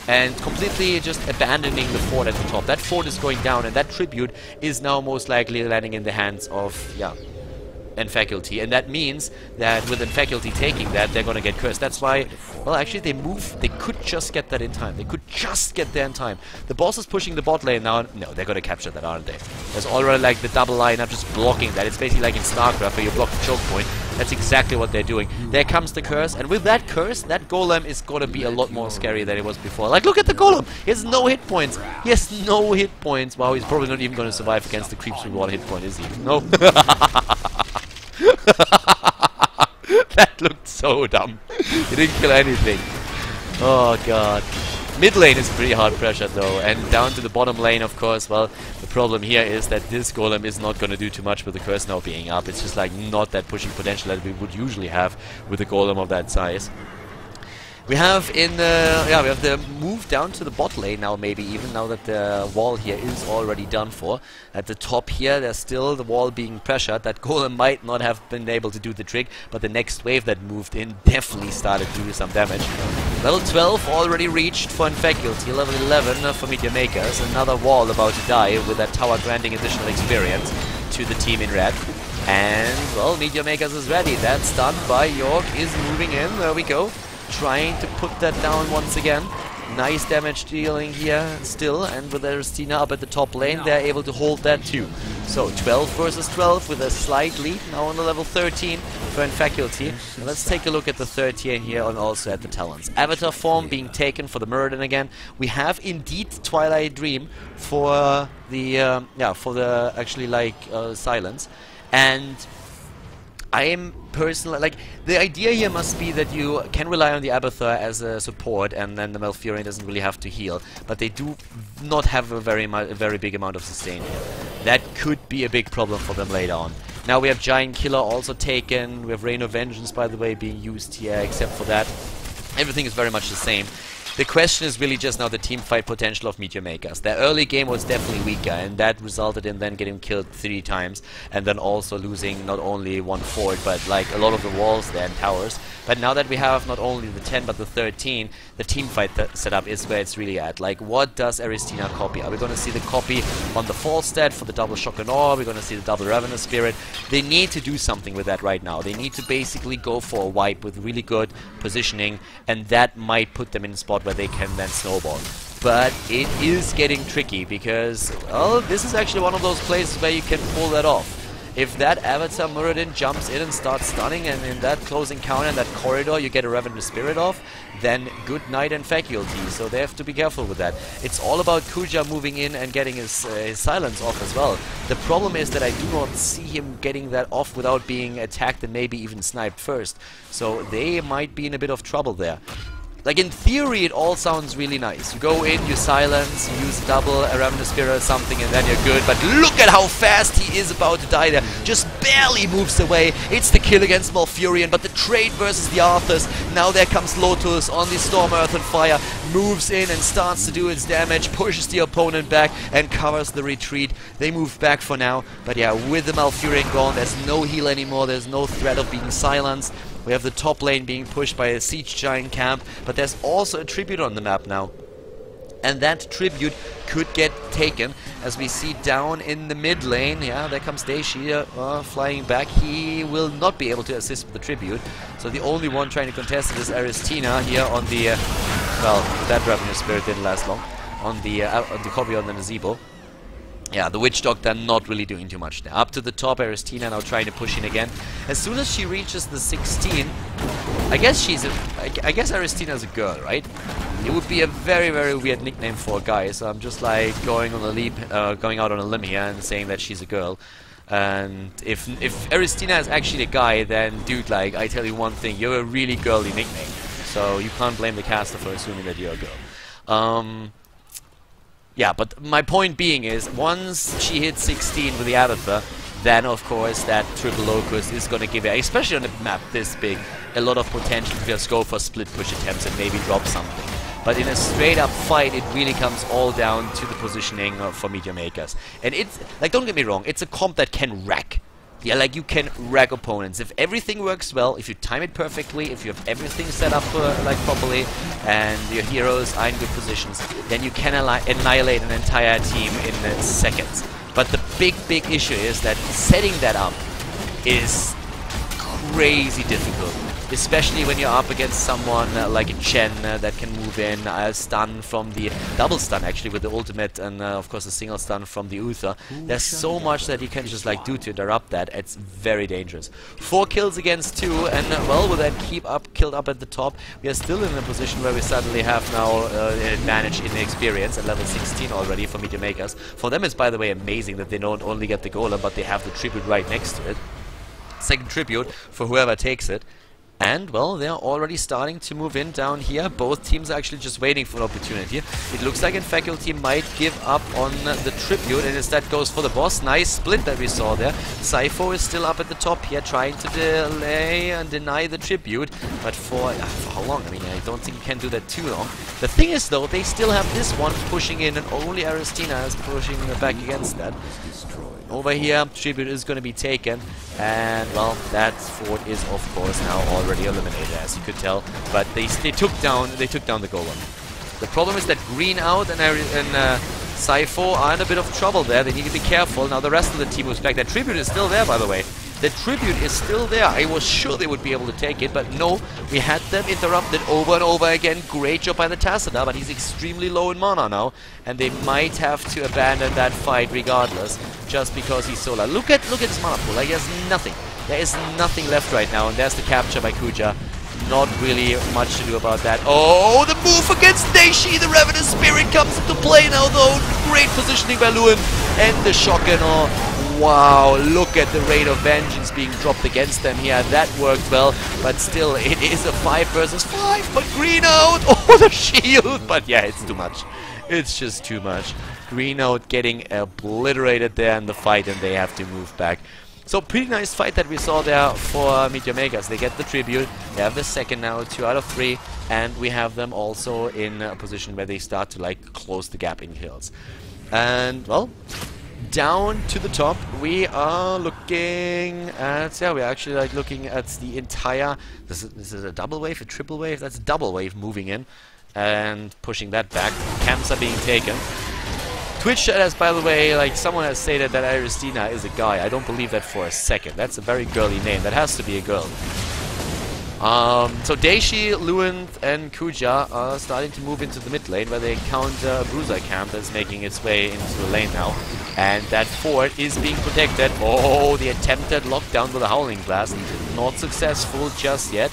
and completely just abandoning the fort at the top. That fort is going down, and that tribute is now most likely landing in the hands of, yeah, Faculty, and that means that with Faculty taking that, they're gonna get cursed. That's why, well, actually they could just get that in time. They could just get there in time. The boss is pushing the bot lane now. No, they're gonna capture that, aren't they? There's already like the double lineup just blocking that. It's basically like in StarCraft where you block the choke point. That's exactly what they're doing. There comes the curse, and with that curse, that golem is gonna be a lot more scary than it was before. Like, look at the golem! He has no hit points! He has no hit points! Wow, he's probably not even gonna survive against the creeps with 1 hit point, is he? No. That looked so dumb. He didn't kill anything. Oh god. Mid lane is pretty hard pressured though, and down to the bottom lane, of course. Well, the problem here is that this golem is not going to do too much with the curse now being up. It's just like not that pushing potential that we would usually have with a golem of that size. We have we have the move down to the bot lane now, maybe even now that the wall here is already done for. At the top here, there's still the wall being pressured. That golem might not have been able to do the trick, but the next wave that moved in definitely started to do some damage. Level 12 already reached for Faculty, level 11 for Meteor Makers. Another wall about to die with that tower granting additional experience to the team in red. And, well, Meteor Makers is ready. That's done by York, is moving in. There we go. Trying to put that down once again. Nice damage dealing here still, and with Aristina up at the top lane, they're able to hold that too. So 12 versus 12 with a slight lead now on the level 13 for Faculty. And let's take a look at the 13 here and also at the talents. Avatar form being taken for the Muradin again. We have indeed Twilight Dream for the actually like silence, and I am personally, like, the idea here must be that you can rely on the Abathur as a support, and then the Malfurion doesn't really have to heal. But they do not have a very big amount of sustain here. That could be a big problem for them later on. Now we have Giant Killer also taken. We have Rain of Vengeance, by the way, being used here. Except for that, everything is very much the same. The question is really just now the team fight potential of Meteor Makers. Their early game was definitely weaker, and that resulted in them getting killed 3 times, and then also losing not only 1 fort, but like a lot of the walls there and towers. But now that we have not only the 10 but the 13, the team fight setup is where it's really at. Like, what does Aristina copy? Are we going to see the copy on the fall stat for the double shock and awe? Are we going to see the double Ravenous Spirit? They need to do something with that right now. They need to basically go for a wipe with really good positioning, and that might put them in a spot where they can then snowball. But it is getting tricky because, well, this is actually one of those places where you can pull that off. If that Avatar Muradin jumps in and starts stunning, and in that close encounter, in that corridor, you get a Ravenous Spirit off, then good night and Faculty. So they have to be careful with that. It's all about Kuja moving in and getting his silence off as well. The problem is that I do not see him getting that off without being attacked and maybe even sniped first. So they might be in a bit of trouble there. like in theory, it all sounds really nice. You go in, you silence, you use double, a Ravenous Spear or something, and then you're good. But look at how fast he is about to die there. Just barely moves away. It's the kill against Malfurion, but the trade versus the Arthurs. Now there comes Lotus on the Storm, Earth and Fire. Moves in and starts to do its damage, pushes the opponent back and covers the retreat. They move back for now. But yeah, with the Malfurion gone, there's no heal anymore. There's no threat of being silenced. We have the top lane being pushed by a Siege Giant camp, but there's also a tribute on the map now. And that tribute could get taken, as we see down in the mid lane. Yeah, there comes Daishi flying back. He will not be able to assist with the tribute. So the only one trying to contest it is Aristina here on the... well, that Ravenous Spirit didn't last long. On the copy on the Nazebo. Yeah, the Witch Doctor not really doing too much there. Up to the top, Aristina now trying to push in again. As soon as she reaches the 16, I guess she's a... I guess Aristina's a girl, right? It would be a very, very weird nickname for a guy, so I'm just like going out on a limb here and saying that she's a girl. And if Aristina is actually a guy, then dude, like, I tell you one thing, you're a really girly nickname. So you can't blame the caster for assuming that you're a girl. Yeah, but my point being is, once she hits 16 with the Abathur, then of course that triple locust is going to give her, especially on a map this big, a lot of potential to just go for split push attempts and maybe drop something. But in a straight up fight, it really comes all down to the positioning for Meteor Makers. And it's, like, don't get me wrong, it's a comp that can wreck. Yeah, like, you can wreck opponents. If everything works well, if you time it perfectly, if you have everything set up like properly, and your heroes are in good positions, then you can annihilate an entire team in seconds. But the big issue is that setting that up is crazy difficult. Especially when you're up against someone like a Chen that can move in, stun from the double stun actually with the ultimate, and of course a single stun from the Uther. There's so much that you can just like do to interrupt that. It's very dangerous. 4 kills against 2, and well, with that killed up at the top, we are still in a position where we suddenly have now an advantage in the experience at level 16 already for Meteor Makers. For them it's, by the way, amazing that they don't only get the golem, but they have the tribute right next to it. Second tribute for whoever takes it. And, well, they're already starting to move in down here. Both teams are actually just waiting for an opportunity. It looks like Faculty might give up on the tribute, and instead goes for the boss. Nice split that we saw there. Sypho is still up at the top here, trying to delay and deny the tribute. But for how long? I mean, I don't think you can do that too long. The thing is, though, they still have this one pushing in, and only Aristina is pushing back against that. Over here, tribute is going to be taken, and well, that fort is of course now already eliminated, as you could tell. But they took down the golem. The problem is that Green Out and Sypho are in a bit of trouble there. They need to be careful. Now the rest of the team moves back. That tribute is still there, by the way. The tribute is still there. I was sure they would be able to take it, but no, we had them interrupted over and over again. Great job by the Tassadar, but he's extremely low in mana now, and they might have to abandon that fight regardless, just because he's so low. Look at his mana pool. Like, he has nothing. There is nothing left right now, and there's the capture by Kuja. Not really much to do about that. Oh, the move against Daishi! The Ravenous Spirit comes into play now, though. Great positioning by Lewin, and the shotgun. Wow, look at the Raid of Vengeance being dropped against them here. That worked well, but still, it is a 5 versus 5. But Green Out! Oh, the shield! But yeah, it's too much. It's just too much. Green Out getting obliterated there in the fight, and they have to move back. So, pretty nice fight that we saw there for Meteor Makers. They get the tribute, they have the second now, 2 out of 3, and we have them also in a position where they start to, like, close the gap in kills. And, well, down to the top, we are looking at, yeah, we're actually, like, looking at the entire, this is a double wave, a triple wave, that's a double wave moving in, and pushing that back. Camps are being taken. Twitch chat has, by the way, like, someone has stated that Aristina is a guy. I don't believe that for a second. That's a very girly name. That has to be a girl. So Daishi, Lewin, and Kuja are starting to move into the mid lane, where they encounter a Bruiser camp that's making its way into the lane now. And that fort is being protected. Oh, the attempted lockdown with a Howling Blast. Not successful just yet.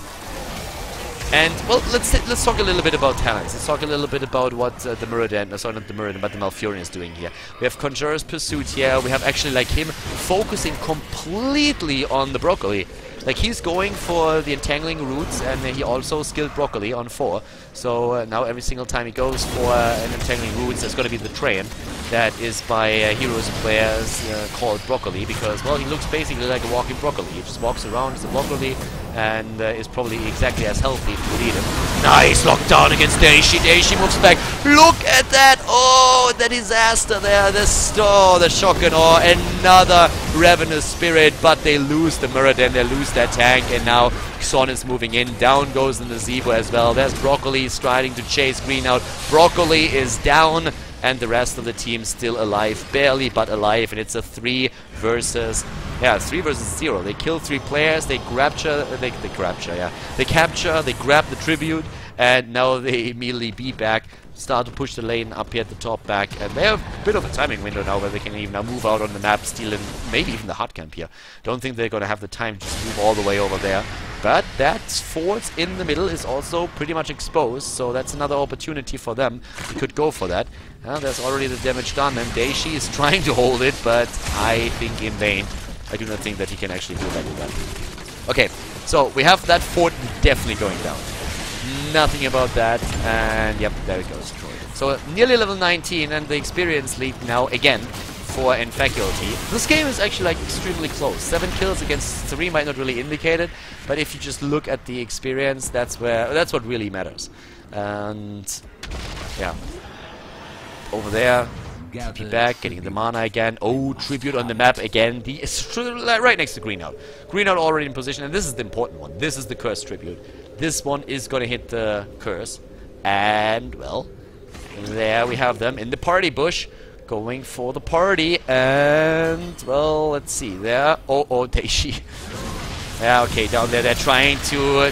And, well, let's talk a little bit about talents. Let's talk a little bit about what the Muradin, sorry, not the Muradin, but the Malfurion is doing here. We have Conjurer's Pursuit here. We have actually, like, him focusing completely on the Broccoli. Like, he's going for the entangling roots, and he also skilled Broccoli on 4. So now every single time he goes for an entangling roots, there's going to be the train that is by heroes and players called Broccoli, because, well, he looks basically like a walking broccoli. He just walks around as a broccoli and is probably exactly as healthy if you need him. Nice lockdown against Daishi. Daishi moves back. Look at that! Oh, the disaster there. The Shock and Awe. Another Ravenous Spirit, but they lose the Muradin, they lose their tank, and now Son is moving in. Down goes the Nazebo as well. There's Broccoli striding to chase Green out. Broccoli is down, and the rest of the team still alive, barely but alive, and it's a 3 versus 0. They kill 3 players, they capture, they grab the tribute, and now they immediately beat back, start to push the lane up here at the top back, and they have a bit of a timing window now where they can even now move out on the map, steal in maybe even the hard camp here. Don't think they're gonna have the time to just move all the way over there. But that fort in the middle is also pretty much exposed, so that's another opportunity for them. They could go for that. There's already the damage done, and Daishi is trying to hold it, but I think in vain. I do not think that he can actually do that with that. Okay, so we have that fort definitely going down. Nothing about that, and yep, there it goes. So nearly level 19, and the experience lead now again for Faculty. This game is actually like extremely close. 7 kills against 3 might not really indicate it, but if you just look at the experience, that's what really matters. And yeah, over there, TP back, getting the mana again. Oh, tribute on the map again. Right next to Green Out. Green Out already in position, and this is the important one. This is the curse tribute. This one is gonna hit the curse, and well, there we have them in the party bush. Going for the party, and well, let's see there. Oh, Daishi. Yeah, okay, down there they're trying to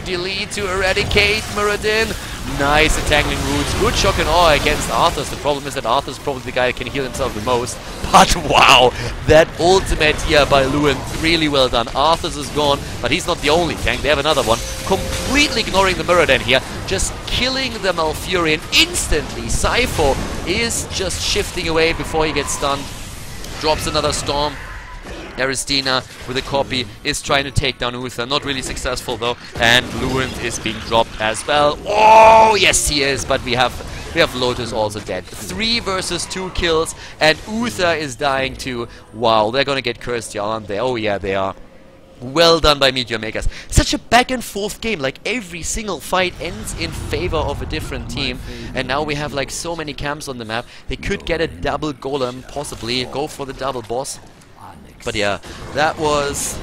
delete, to eradicate Muradin. Nice entangling roots. Good shock and awe against Arthas. The problem is that Arthas is probably the guy that can heal himself the most. But wow, that ultimate here by Lewin, really well done. Arthas is gone, but he's not the only tank. They have another one. Completely ignoring the Muradin here. Just killing the Malfurion instantly. Sypho is just shifting away before he gets stunned. Drops another storm. Aristina with a copy is trying to take down Uther. Not really successful though. And Luant is being dropped as well. Oh, yes he is. But we have Lotus also dead. 3 versus 2 kills. And Uther is dying too. Wow, they're gonna get cursed here, aren't they? Oh yeah, they are. Well done by Meteor Makers. Such a back and forth game. Like every single fight ends in favor of a different team. And now we have like so many camps on the map. They could get a double golem, possibly. Go for the double boss. But yeah, that was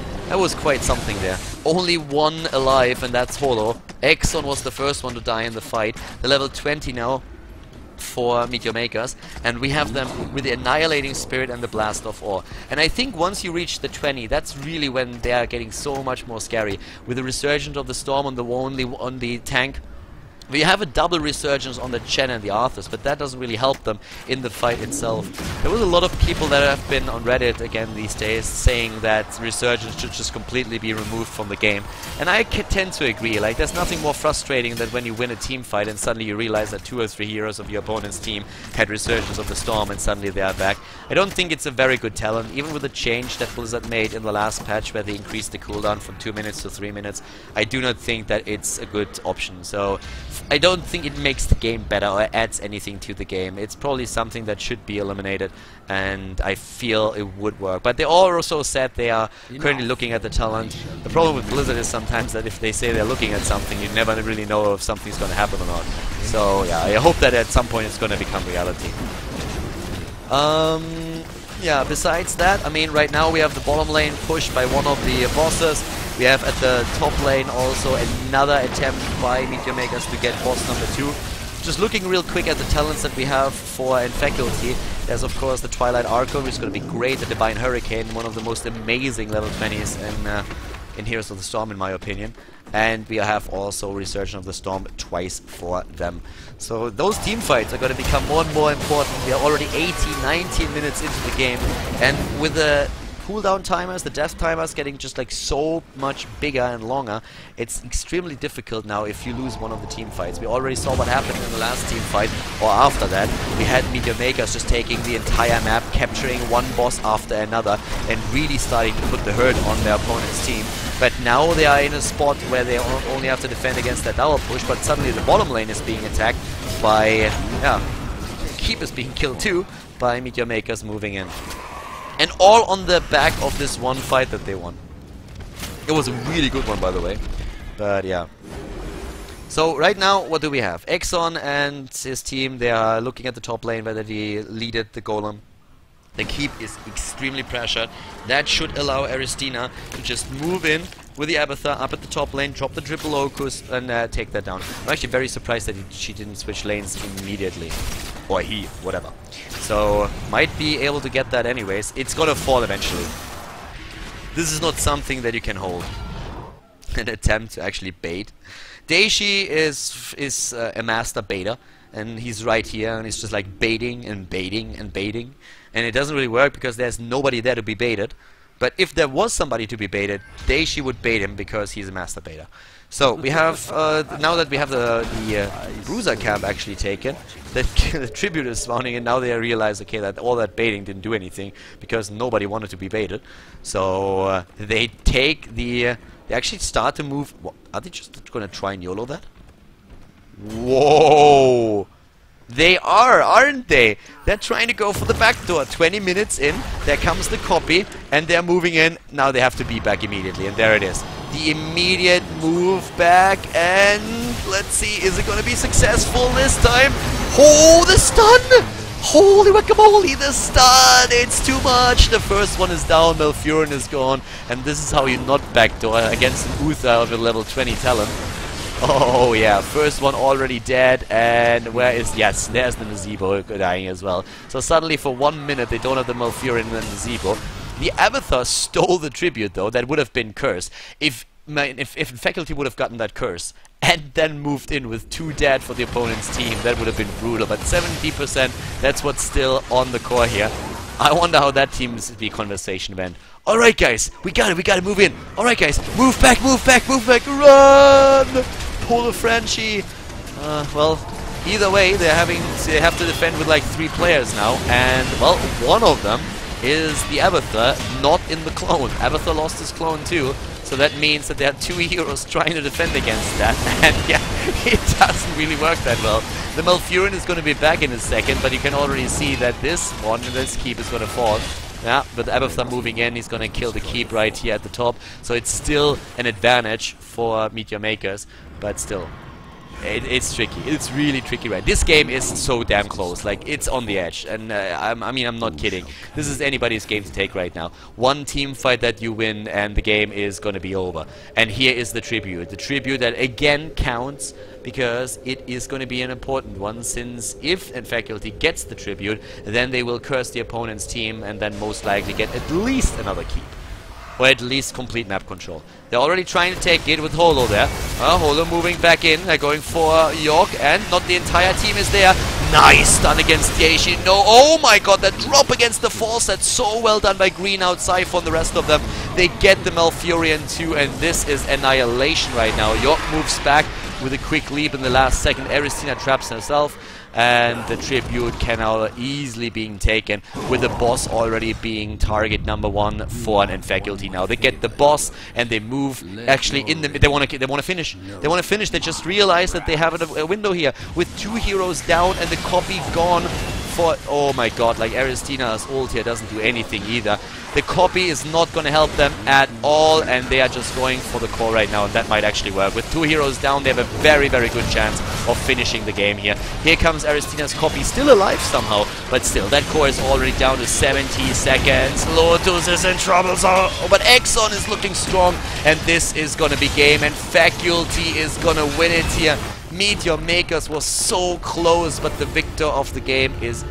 quite something there. Only 1 alive, and that's Holo. Exxon was the first one to die in the fight. The level 20 now for Meteor Makers, and we have them with the Annihilating Spirit and the Blast of Awe. And I think once you reach the 20, that's really when they are getting so much more scary. With the Resurgence of the Storm on the tank. We have a double resurgence on the Chen and the Arthas, but that doesn't really help them in the fight itself. There was a lot of people that have been on Reddit again these days saying that resurgence should just completely be removed from the game. And I tend to agree. Like, there's nothing more frustrating than when you win a team fight and suddenly you realize that 2 or 3 heroes of your opponent's team had resurgence of the storm and suddenly they are back. I don't think it's a very good talent, even with the change that Blizzard made in the last patch where they increased the cooldown from 2 minutes to 3 minutes. I do not think that it's a good option. So I don't think it makes the game better or adds anything to the game. It's probably something that should be eliminated, and I feel it would work. But they also said they are currently looking at the talent. The problem with Blizzard is sometimes that if they say they're looking at something, you never really know if something's going to happen or not. So yeah, I hope that at some point it's going to become reality. Yeah, besides that, I mean, right now we have the bottom lane pushed by one of the bosses. We have at the top lane also another attempt by Meteor Makers to get boss number 2. Just looking real quick at the talents that we have for Faculty. There's of course the Twilight Archer, which is going to be great. The Divine Hurricane, one of the most amazing level 20s in Heroes of the Storm in my opinion. And we have also Resurgence of the Storm twice for them. So those team fights are going to become more and more important. We are already 19 minutes into the game, and with the cooldown timers, the death timers getting just like so much bigger and longer, it's extremely difficult now if you lose one of the team fights. We already saw what happened in the last team fight, or after that. We had Meteor Makers just taking the entire map, capturing one boss after another, and really starting to put the hurt on their opponent's team. But now they are in a spot where they only have to defend against that tower push, but suddenly the bottom lane is being attacked by, yeah, Keep is being killed too by Meteor Makers moving in. And all on the back of this one fight that they won. It was a really good one, by the way. But yeah. So right now, what do we have? Exxon and his team, they are looking at the top lane whether they leaded the golem. The keep is extremely pressured. That should allow Aristina to just move in with the Abathar up at the top lane, drop the triple locust and take that down. I'm actually very surprised that she didn't switch lanes immediately. Or he, whatever. So, might be able to get that anyways. It's gonna fall eventually. This is not something that you can hold. An attempt to actually bait. Daishi is a master baiter, and he's right here, and he's just like baiting and baiting and baiting, and it doesn't really work because there's nobody there to be baited. But if there was somebody to be baited, Daishi would bait him because he's a master baiter. So we have now that we have the bruiser camp actually taken, the tribute is spawning, and now they realize, okay, that all that baiting didn't do anything because nobody wanted to be baited. So they take the. They actually start to move. What, are they just going to try and YOLO that? Whoa! They are, aren't they? They're trying to go for the back door. 20 minutes in, there comes the copy, and they're moving in. Now they have to be back immediately, and there it is. The immediate move back, and let's see, is it going to be successful this time? Oh, the stun! Holy guacamole, the stun! It's too much! The first one is down, Malfurion is gone, and this is how you not backdoor against an Uther of a level 20 talent. Oh yeah, first one already dead, and where is... Yes, there's the Nazebo dying as well. So suddenly for 1 minute they don't have the Malfurion and the Nazebo. The Abathar stole the tribute though, that would have been cursed. If Faculty would have gotten that curse and then moved in with 2 dead for the opponent's team, that would have been brutal. But 70%, that's what's still on the core here. I wonder how that team's conversation went. Alright guys, we got to move in. Alright guys, move back, run! Pull the Frenchie. Well, either way, they have to defend with like 3 players now, and well, one of them is the Abathar, not in the clone. Abathar lost his clone too. So that means that there are 2 heroes trying to defend against that, and yeah, it doesn't really work that well. The Malfurion is going to be back in a second, but you can already see that this keep is going to fall. Yeah, but Abathar moving in, he's going to kill the keep right here at the top, so it's still an advantage for Meteor Makers, but still. It's tricky. It's really tricky, right? This game is so damn close. Like, it's on the edge. And, I mean, I'm not kidding. This is anybody's game to take right now. One team fight that you win, and the game is going to be over. And here is the tribute. The tribute that, again, counts, because it is going to be an important one, since if Faculty gets the tribute, then they will curse the opponent's team, and then most likely get at least another keep. Or at least complete map control. They're already trying to take it with Holo there. Holo moving back in. They're going for York, and not the entire team is there. Nice stun against Daishi. No, oh my god, that drop against the force. That's so well done by Green outside for the rest of them. They get the Malfurion too, and this is annihilation right now. York moves back with a quick leap in the last second. Aristina traps herself. And the tribute can now easily being taken, with the boss already being target number 1 for an Faculty now. They get the boss and they move actually in the they want to finish. They want to finish. They just realize that they have a window here with 2 heroes down and the copy gone for, oh my god, like Aristina's ult here doesn't do anything either. The copy is not going to help them at all, and they are just going for the core right now, and that might actually work. With 2 heroes down, they have a very, very good chance of finishing the game here. Here comes Aristina's copy, still alive somehow, but still, that core is already down to 70 seconds. Lotus is in trouble, but Exxon is looking strong, and this is going to be game, and Faculty is going to win it here. Meteor Makers was so close, but the victor of the game is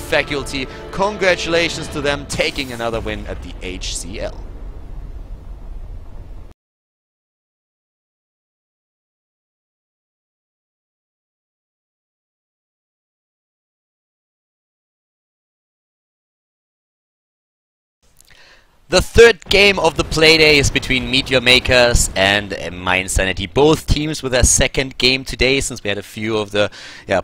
Faculty. Congratulations to them taking another win at the HCL. The third game of the Playday is between Meteor Makers and mYinsanity. Both teams with their second game today, since we had a few of the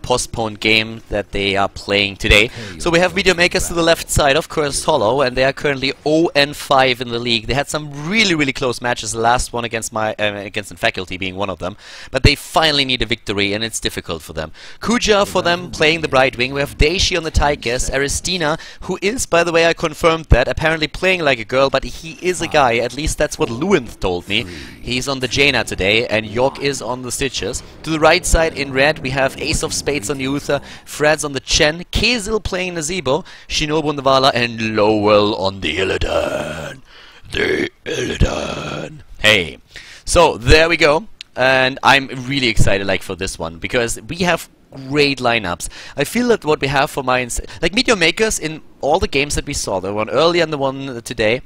postponed games that they are playing today. So we have Meteor Makers to the left side, of course, Hollow, and they are currently 0-5 in the league. They had some really close matches. The last one against against Faculty being one of them, but they finally need a victory, and it's difficult for them. Kuja for them playing the Brightwing. We have Daishi on the Tigers, Aristina, who is, by the way, I confirmed that, apparently playing like a girl, but he is a guy, at least that's what Lewinth told me. He's on the Jaina today, and York is on the Stitches. To the right side in red, we have Ace of Spades on the Uther, Fred's on the Chen, Kezil playing the Zebo, Shinobu on the Vala, and Lowell on the Illidan. The Illidan. Hey. So, there we go. And I'm really excited for this one, because we have great lineups. I feel that what we have for like Meteor Makers in all the games that we saw, the one earlier and the one today,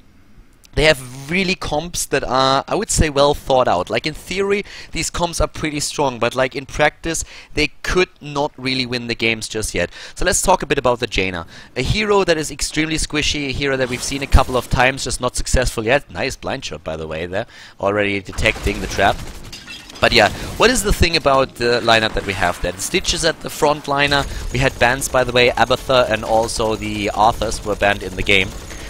they have really comps that are, I would say, well thought out. Like in theory, these comps are pretty strong, but like in practice, they could not really win the games just yet. So let's talk a bit about the Jaina. A hero that is extremely squishy, a hero that we've seen a couple of times, just not successful yet. Nice blind shot, by the way, there. Already detecting the trap. But yeah, what is the thing about the lineup that we have there? The Stitches at the front liner. We had bans, by the way, Abatha and also the Arthurs were banned in the game.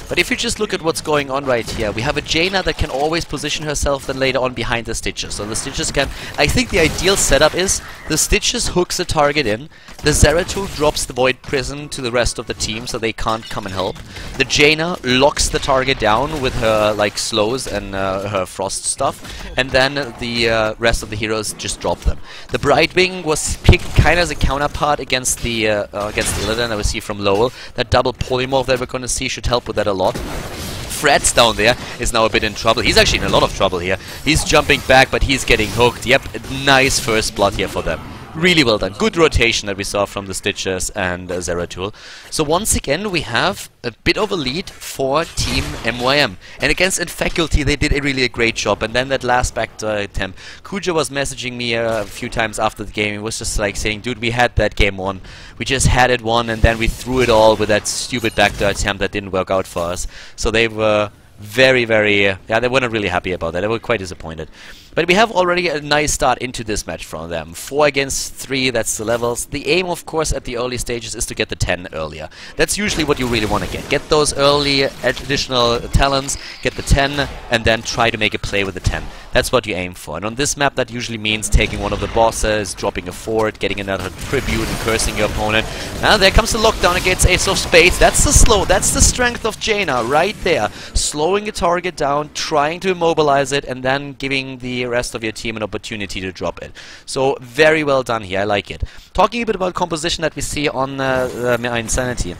But if you just look at what's going on right here, we have a Jaina that can always position herself then later on behind the Stitches. So the Stitches can... I think the ideal setup is the Stitches hooks a target in, the Zeratul drops the Void Prison to the rest of the team so they can't come and help. The Jaina locks the target down with her slows and her frost stuff, and then the rest of the heroes just drop them. The Brightwing was picked kind of as a counterpart against the Illidan that we see from Lowell. That double polymorph that we're going to see should help with that a lot. Fred's down there is now a bit in trouble. He's actually in a lot of trouble here. He's jumping back, but he's getting hooked. Yep, nice first blood here for them. Really well done. Good rotation that we saw from the Stitches and Zeratul. So once again, we have a bit of a lead for Team mYM. And against Faculty, they did a great job. And then that last backdoor attempt, Kuja was messaging me a few times after the game. He was just saying, dude, we had that game won. We just had it won, and then we threw it all with that stupid backdoor attempt that didn't work out for us. So they were very, they weren't really happy about that. They were quite disappointed. But we have already a nice start into this match from them. 4 against 3, that's the levels. The aim, of course, at the early stages is to get the 10 earlier. That's usually what you really want to get. Get those early additional talents, get the 10, and then try to make a play with the 10. That's what you aim for. And on this map, that usually means taking one of the bosses, dropping a fort, getting another tribute, and cursing your opponent. Now there comes the lockdown against Ace of Spades. That's the slow, that's the strength of Jaina right there. Slowing a target down, trying to immobilize it, and then giving the rest of your team an opportunity to drop it. So very well done here, I like it. Talking a bit about composition that we see on mYinsanity.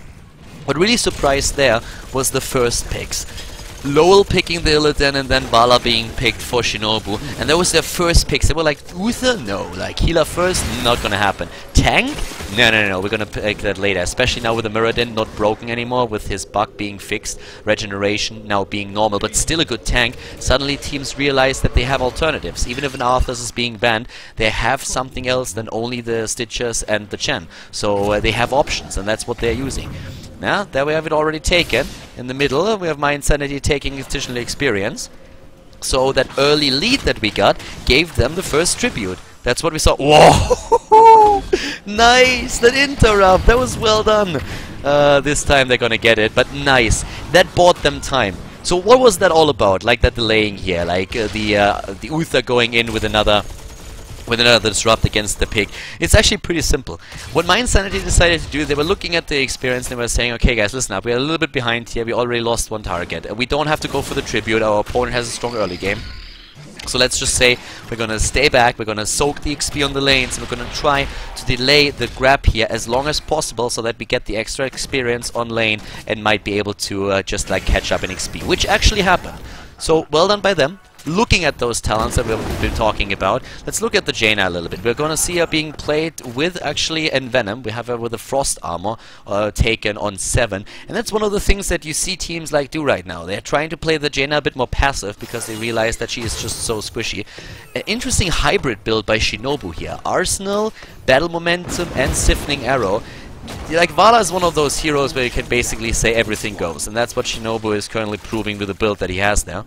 What really surprised there was the first picks. Lowell picking the Illidan and then Vala being picked for Shinobu. And that was their first picks. They were like, Uther? No. Like, healer first? Not gonna happen. Tank? No. We're gonna pick that later. Especially now with the Mirrodin not broken anymore, with his bug being fixed. Regeneration now being normal, but still a good tank. Suddenly teams realize that they have alternatives. Even if an Arthur is being banned, they have something else than only the Stitches and the Chen. So they have options, and that's what they're using. Now, there we have it already taken. In the middle, we have mYinsanity taking additional experience. So that early lead that we got gave them the first tribute. That's what we saw. Whoa! Nice! That interrupt! That was well done! This time they're gonna get it, but nice. That bought them time. So what was that all about? Like that delaying here, like the Uther going in with another disrupt against the pick. It's actually pretty simple. What mYinsanity decided to do, they were looking at the experience and they were saying, okay guys, listen up, we're a little bit behind here, we already lost one target. We don't have to go for the tribute, our opponent has a strong early game. So let's just say we're gonna stay back, we're gonna soak the XP on the lanes, and we're gonna try to delay the grab here as long as possible so that we get the extra experience on lane and might be able to just catch up in XP, which actually happened. So well done by them. Looking at those talents that we've been talking about, let's look at the Jaina a little bit. We're going to see her being played with actually Envenom. We have her with a Frost Armor taken on 7. And that's one of the things that you see teams do right now. They're trying to play the Jaina a bit more passive because they realize that she is just so squishy. An interesting hybrid build by Shinobu here. Arsenal, Battle Momentum, and Siphoning Arrow. like, Vala is one of those heroes where you can basically say everything goes, and that's what Shinobu is currently proving with the build that he has there.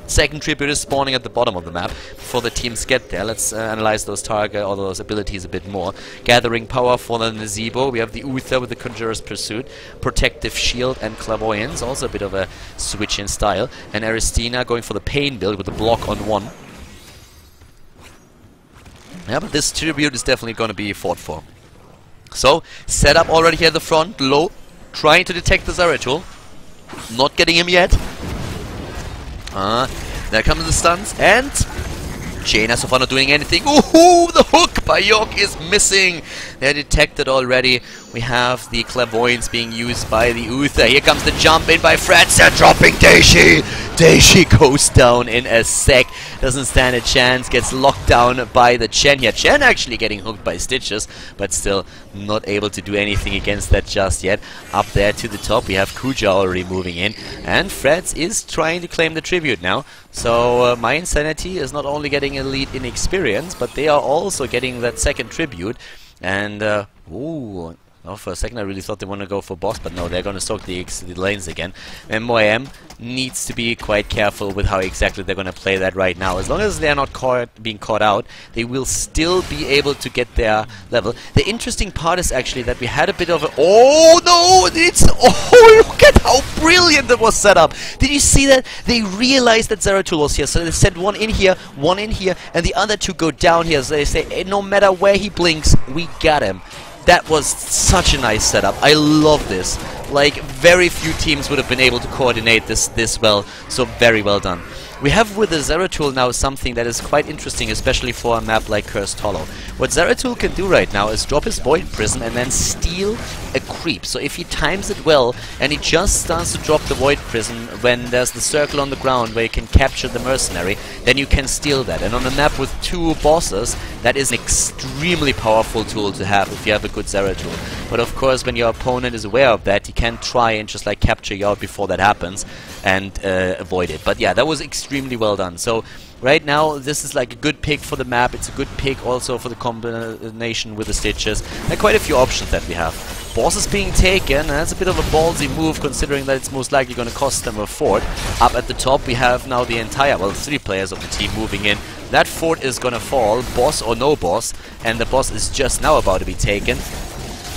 Second tribute is spawning at the bottom of the map before the teams get there. Let's analyze those target or those abilities a bit more. Gathering power for the Nazebo. We have the Uther with the Conjurer's Pursuit, Protective Shield and Clairvoyance, also a bit of a switch in style. And Aristina going for the Pain build with the block on 1. Yeah, but this tribute is definitely going to be fought for. So, set up already here at the front, low, trying to detect the Zeratul. Not getting him yet. There comes the stuns, and Jaina so far not doing anything. Ooh, the hook by York is missing. They're detected already. We have the Clairvoyance being used by the Uther. Here comes the jump in by Freds. They're dropping Deishi. Deishi goes down in a sec. Doesn't stand a chance. Gets locked down by the Chen here. Chen actually getting hooked by Stitches, but still not able to do anything against that just yet. Up there to the top, we have Kuja already moving in. And Freds is trying to claim the tribute now. So mYinsanity is not only getting a lead in experience, but they are also getting that second tribute. And, ooh... Oh, for a second I really thought they want to go for boss, but no, they're going to soak the lanes again. MYM needs to be quite careful with how exactly they're going to play that right now. As long as they're not being caught out, they will still be able to get their level. The interesting part is actually that we had a bit of a... Oh, no! Oh, look at how brilliant that was set up! Did you see that? They realized that Zeratul was here, so they sent one in here, and the other two go down here. So they say, hey, no matter where he blinks, we got him. That was such a nice setup. I love this. Like, very few teams would have been able to coordinate this well, so very well done. We have with the Zeratul now something that is quite interesting, especially for a map like Cursed Hollow. What Zeratul can do right now is drop his Void Prism and then steal a creep. So if he times it well, and he just starts to drop the Void Prism when there's the circle on the ground where you can capture the Mercenary, then you can steal that. And on a map with 2 bosses, that is an extremely powerful tool to have if you have a good Zeratul. But of course, when your opponent is aware of that, he can try and just like capture you out before that happens and avoid it. But yeah, that was extremely well done. So right now, this is like a good pick for the map. It's a good pick also for the combination with the Stitches. There are quite a few options that we have. Boss is being taken, and that's a bit of a ballsy move considering that it's most likely going to cost them a fort. Up at the top, we have now the entire, well, 3 players of the team moving in. That fort is going to fall, boss or no boss, and the boss is just now about to be taken.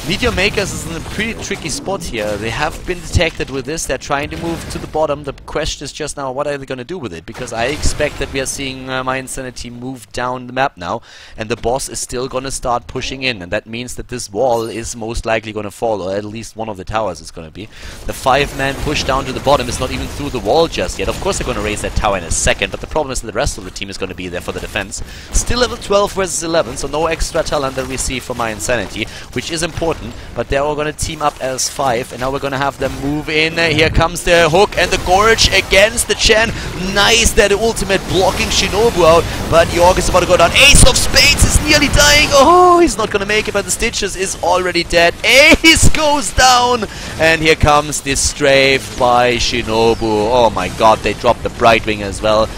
Meteor Makers is in a pretty tricky spot here. They have been detected with this. They're trying to move to the bottom. The question is just now, what are they going to do with it? Because I expect that we are seeing mYinsanity move down the map now, and the boss is still going to start pushing in, and that means that this wall is most likely going to fall, or at least one of the towers is going to be. The 5-man push down to the bottom is not even through the wall just yet. Of course they're going to raise that tower in a second, but the problem is that the rest of the team is going to be there for the defense. Still level 12 versus 11, so no extra talent that we see from mYinsanity, which is important. But they're all going to team up as 5, and now we're going to have them move in. Here comes the hook and the Gorge against the Chen. Nice, that ultimate blocking Shinobu out, but York is about to go down. Ace of Spades is nearly dying. Oh, he's not going to make it, but the Stitches is already dead. Ace goes down, and here comes this strafe by Shinobu. Oh my god, they dropped the Brightwing as well.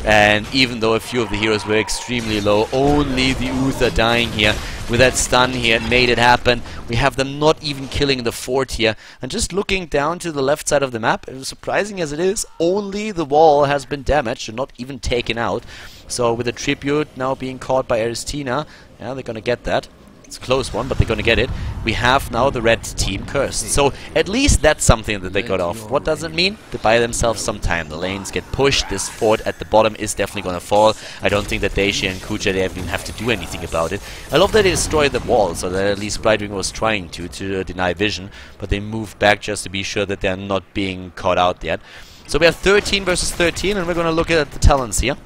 And even though a few of the heroes were extremely low, only the Uther dying here. With that stun here, it made it happen. We have them not even killing the fort here. And just looking down to the left side of the map, as surprising as it is, only the wall has been damaged and not even taken out. So with the tribute now being caught by Aristina, yeah, they're gonna get that. It's a close one, but they're gonna get it. We have now the red team cursed. So at least that's something that they got off. What does it mean? They buy themselves some time. The lanes get pushed. This fort at the bottom is definitely gonna fall. I don't think that Deishi and Kuja, they even have to do anything about it. I love that they destroyed the wall, so that at least Brightwing was trying to deny vision, but they moved back just to be sure that they're not being caught out yet. So we have 13 versus 13, and we're gonna look at the talents here.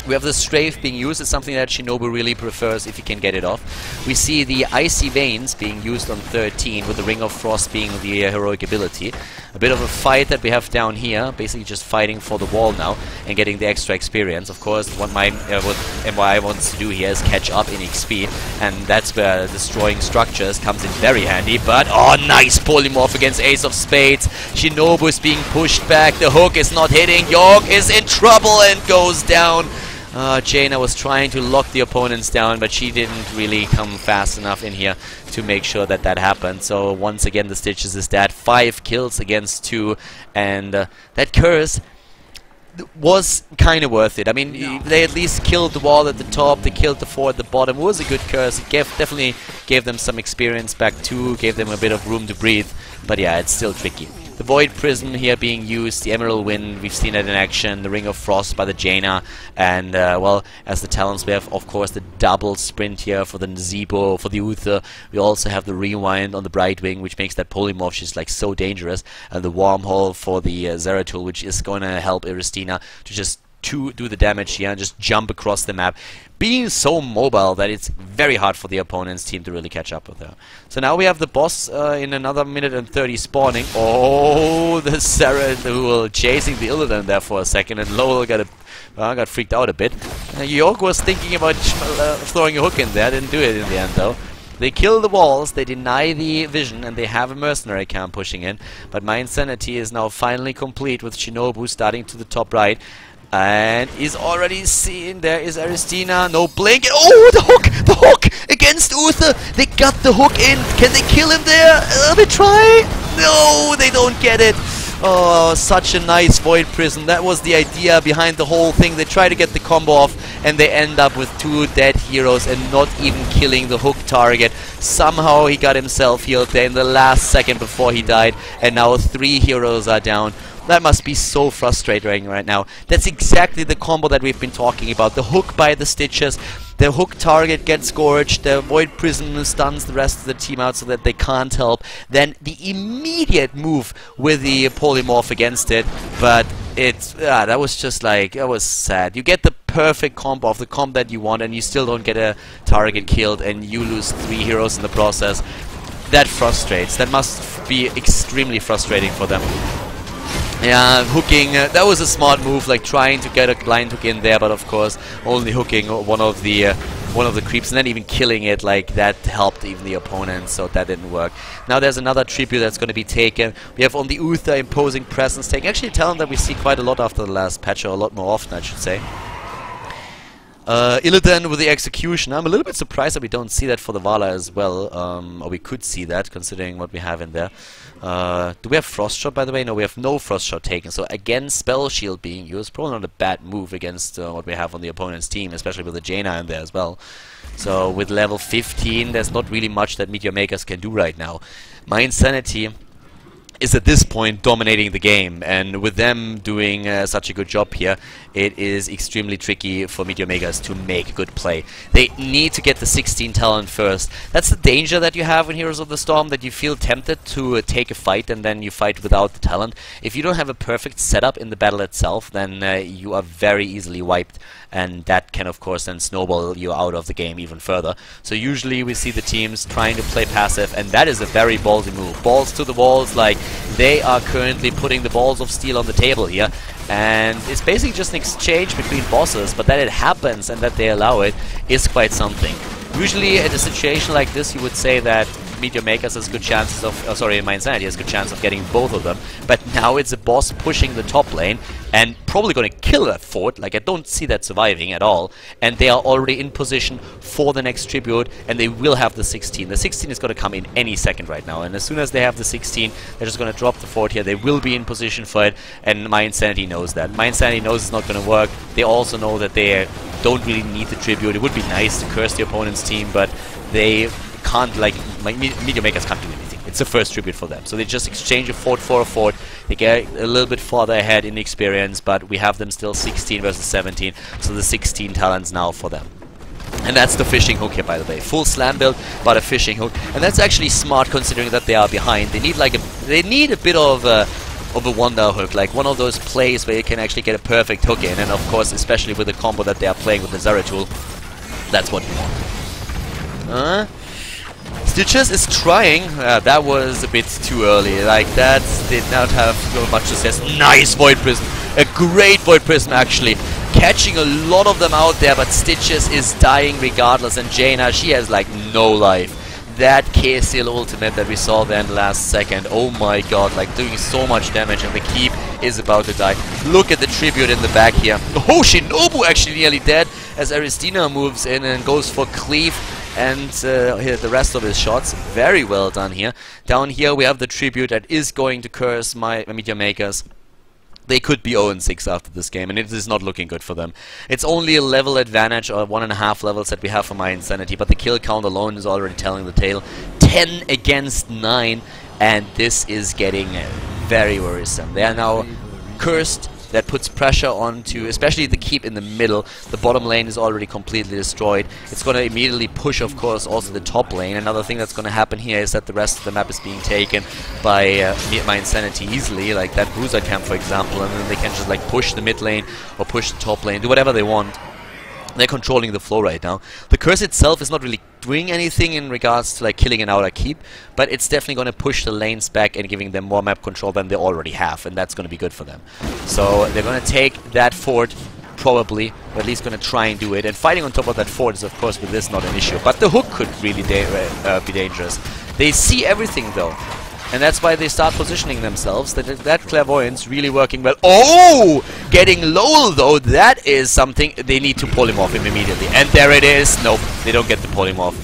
We have the strafe being used. It's something that Shinobu really prefers if he can get it off. We see the Icy Veins being used on 13, with the Ring of Frost being the heroic ability. A bit of a fight that we have down here, basically just fighting for the wall now and getting the extra experience. Of course, what MY wants to do here is catch up in XP, and that's where destroying structures comes in very handy. But, oh, nice polymorph against Ace of Spades. Shinobu is being pushed back. The hook is not hitting. York is in trouble and goes down. Jaina was trying to lock the opponents down, but she didn't really come fast enough in here to make sure that that happened. So once again, the Stitches is dead. 5 kills against 2, and that curse was kind of worth it. I mean, they at least killed the wall at the top, they killed the 4 at the bottom. It was a good curse. It definitely gave them some experience back too, gave them a bit of room to breathe. But yeah, it's still tricky. The Void Prism here being used, the Emerald Wind, we've seen it in action, the Ring of Frost by the Jaina, and well, as the talents we have, of course, the double sprint here for the Nzebo, for the Uther. We also have the Rewind on the Brightwing, which makes that Polymorph just like so dangerous, and the Wormhole for the Zeratul, which is going to help Iristina to just do the damage here and just jump across the map, being so mobile that it's very hard for the opponent's team to really catch up with her. So now we have the boss in another minute and 30 spawning. Oh, the Zeratul chasing the Illidan there for a second, and Lowell got freaked out a bit. York was thinking about throwing a hook in there, didn't do it in the end though. They kill the walls, they deny the vision, and they have a mercenary camp pushing in. But mYinsanity is now finally complete with Shinobu starting to the top right. And is already seen. There is Aristina. No blink. Oh, the hook! The hook against Uther. They got the hook in. Can they kill him there? They try. No, they don't get it. Oh, such a nice Void Prism. That was the idea behind the whole thing. They try to get the combo off, and they end up with 2 dead heroes and not even killing the hook target. Somehow he got himself healed there in the last second before he died, and now 3 heroes are down. That must be so frustrating right now. That's exactly the combo that we've been talking about. The hook by the Stitches, the hook target gets scorched, the Void Prism stuns the rest of the team out so that they can't help. Then the immediate move with the Polymorph against it, but it's that was just like, that was sad. You get the perfect combo of the combo that you want, and you still don't get a target killed, and you lose 3 heroes in the process. That frustrates. That must be extremely frustrating for them. Yeah, hooking, that was a smart move, like trying to get a blind hook in there, but of course only hooking one of the creeps and then even killing it, like that helped even the opponent, so that didn't work. Now there's another tribute that's going to be taken. We have on the Uther imposing presence taking, actually a talent that we see quite a lot after the last patch, or a lot more often I should say. Illidan with the execution. I'm a little bit surprised that we don't see that for the Vala as well, or we could see that considering what we have in there. Do we have Frost Shot, by the way? No, we have no Frost Shot taken. So again, Spell Shield being used. Probably not a bad move against what we have on the opponent's team, especially with the Jaina in there as well. So with level 15, there's not really much that Meteor Makers can do right now. mYinsanity is at this point dominating the game, and with them doing such a good job here, it is extremely tricky for Meteor Makers to make a good play. They need to get the 16 talent first. That's the danger that you have in Heroes of the Storm, that you feel tempted to take a fight and then you fight without the talent. If you don't have a perfect setup in the battle itself, then you are very easily wiped, and that can of course then snowball you out of the game even further. So usually we see the teams trying to play passive, and that is a very ballsy move. Balls to the walls, like they are currently putting the balls of steel on the table here, and it's basically just an exchange between bosses, but that it happens and that they allow it is quite something. Usually at a situation like this you would say that Meteor Makers has good chances of, mYinsanity has good chance of getting both of them, but now it's a boss pushing the top lane and probably going to kill that fort. Like, I don't see that surviving at all, and they are already in position for the next tribute, and they will have the 16. The 16 is going to come in any second right now, and as soon as they have the 16, they're just going to drop the fort here. They will be in position for it, and mYinsanity knows that. mYinsanity knows it's not going to work. They also know that they don't really need the tribute. It would be nice to curse the opponent's team, but they can't, like, Meteor Makers can't do anything. It's the first tribute for them. So they just exchange a fort for a fort. They get a little bit farther ahead in experience, but we have them still 16 versus 17, so the 16 talents now for them. And that's the fishing hook here, by the way. Full slam build, but a fishing hook. And that's actually smart considering that they are behind. They need like a bit of a wonder hook, like one of those plays where you can actually get a perfect hook in, and of course, especially with the combo that they are playing with the Zeratul, that's what you want. Stitches is trying. That was a bit too early. Like, that did not have much success. Nice Void Prism. A great Void Prism, actually. Catching a lot of them out there, but Stitches is dying regardless. And Jaina, she has, like, no life. That KCL ultimate that we saw then last second, oh my god, like, doing so much damage, and they keep is about to die. Look at the tribute in the back here. Oh, Shinobu actually nearly dead as Aristina moves in and goes for cleave and hit the rest of his shots. Very well done here. Down here we have the tribute that is going to curse my Meteor Makers. They could be 0-6 after this game, and it is not looking good for them. It's only a level advantage, or 1.5 levels that we have for mYinsanity, but the kill count alone is already telling the tale. 10 against 9, and this is getting very worrisome. They are now cursed. That puts pressure onto, especially the keep in the middle. The bottom lane is already completely destroyed. It's going to immediately push, of course, also the top lane. Another thing that's going to happen here is that the rest of the map is being taken by mYinsanity easily, like that bruiser camp, for example, and then they can just like push the mid lane or push the top lane, do whatever they want. They're controlling the flow right now. The curse itself is not really doing anything in regards to like killing an outer keep, but it's definitely going to push the lanes back and giving them more map control than they already have, and that's going to be good for them. So they're going to take that fort, probably, or at least going to try and do it. And fighting on top of that fort is, of course, with this not an issue. But the hook could really be dangerous. They see everything, though. And that's why they start positioning themselves. That clairvoyance really working well. Oh! Getting low, though, that is something they need to pull him off immediately. And there it is. Nope, they don't get to pull him off.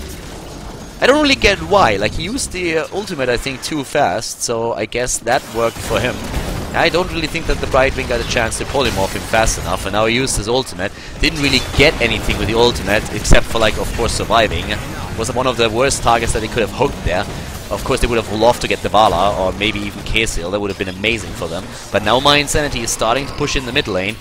I don't really get why. Like, he used the ultimate, I think, too fast. So I guess that worked for him. I don't really think that the Brightwing got a chance to pull him off him fast enough. And now he used his ultimate. Didn't really get anything with the ultimate, except for, like, of course, surviving. Was one of the worst targets that he could have hooked there. Of course, they would have loved to get the Vala, or maybe even HCL. That would have been amazing for them. But now mYinsanity is starting to push in the mid lane.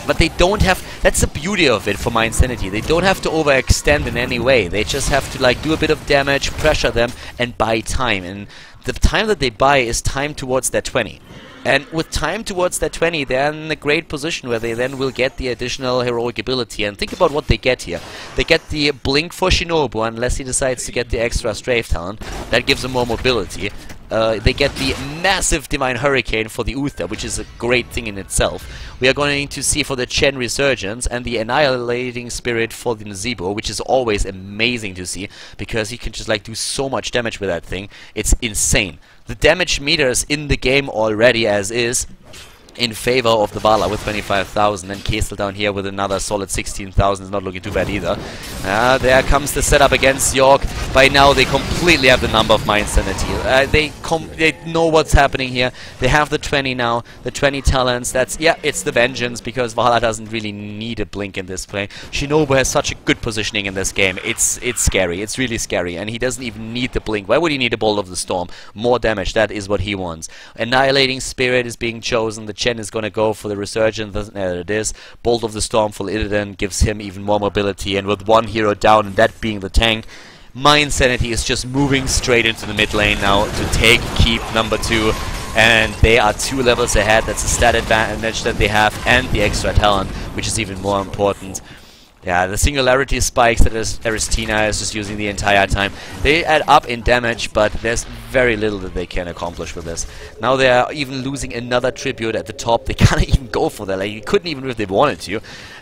But they don't have... That's the beauty of it for mYinsanity. They don't have to overextend in any way. They just have to like do a bit of damage, pressure them, and buy time. And the time that they buy is time towards that 20. And with time towards that 20, they're in a great position where they then will get the additional heroic ability. And think about what they get here. They get the Blink for Shinobu, unless he decides to get the extra Strafe talent. That gives him more mobility. They get the massive Divine Hurricane for the Uther, which is a great thing in itself. We are going to see for the Chen Resurgence and the Annihilating Spirit for the Nazeebo, which is always amazing to see, because he can just like do so much damage with that thing. It's insane. The damage meters in the game already as is in favor of the Vala with 25,000, and HCL down here with another solid 16,000 is not looking too bad either. There comes the setup against York. By now they completely have the number of mYinsanity. They know what's happening here. They have the 20 now, the 20 talents. That's, yeah, it's the vengeance, because Vala doesn't really need a blink in this play. Shinobu has such a good positioning in this game. It's scary. It's really scary, and he doesn't even need the blink. Why would he need a Bolt of the Storm? More damage, that is what he wants. Annihilating Spirit is being chosen. The Chen is going to go for the Resurgence. There it is. Bolt of the Storm for Illidan gives him even more mobility, and with one hero down, and that being the tank, mYinsanity is just moving straight into the mid lane now to take keep number 2, and they are 2 levels ahead. That's a stat advantage that they have, and the extra talent, which is even more important. Yeah, the singularity spikes that Aristina is just using the entire time. They add up in damage, but there's very little that they can accomplish with this. Now they are even losing another tribute at the top. They can't even go for that. Like, you couldn't even if they wanted to.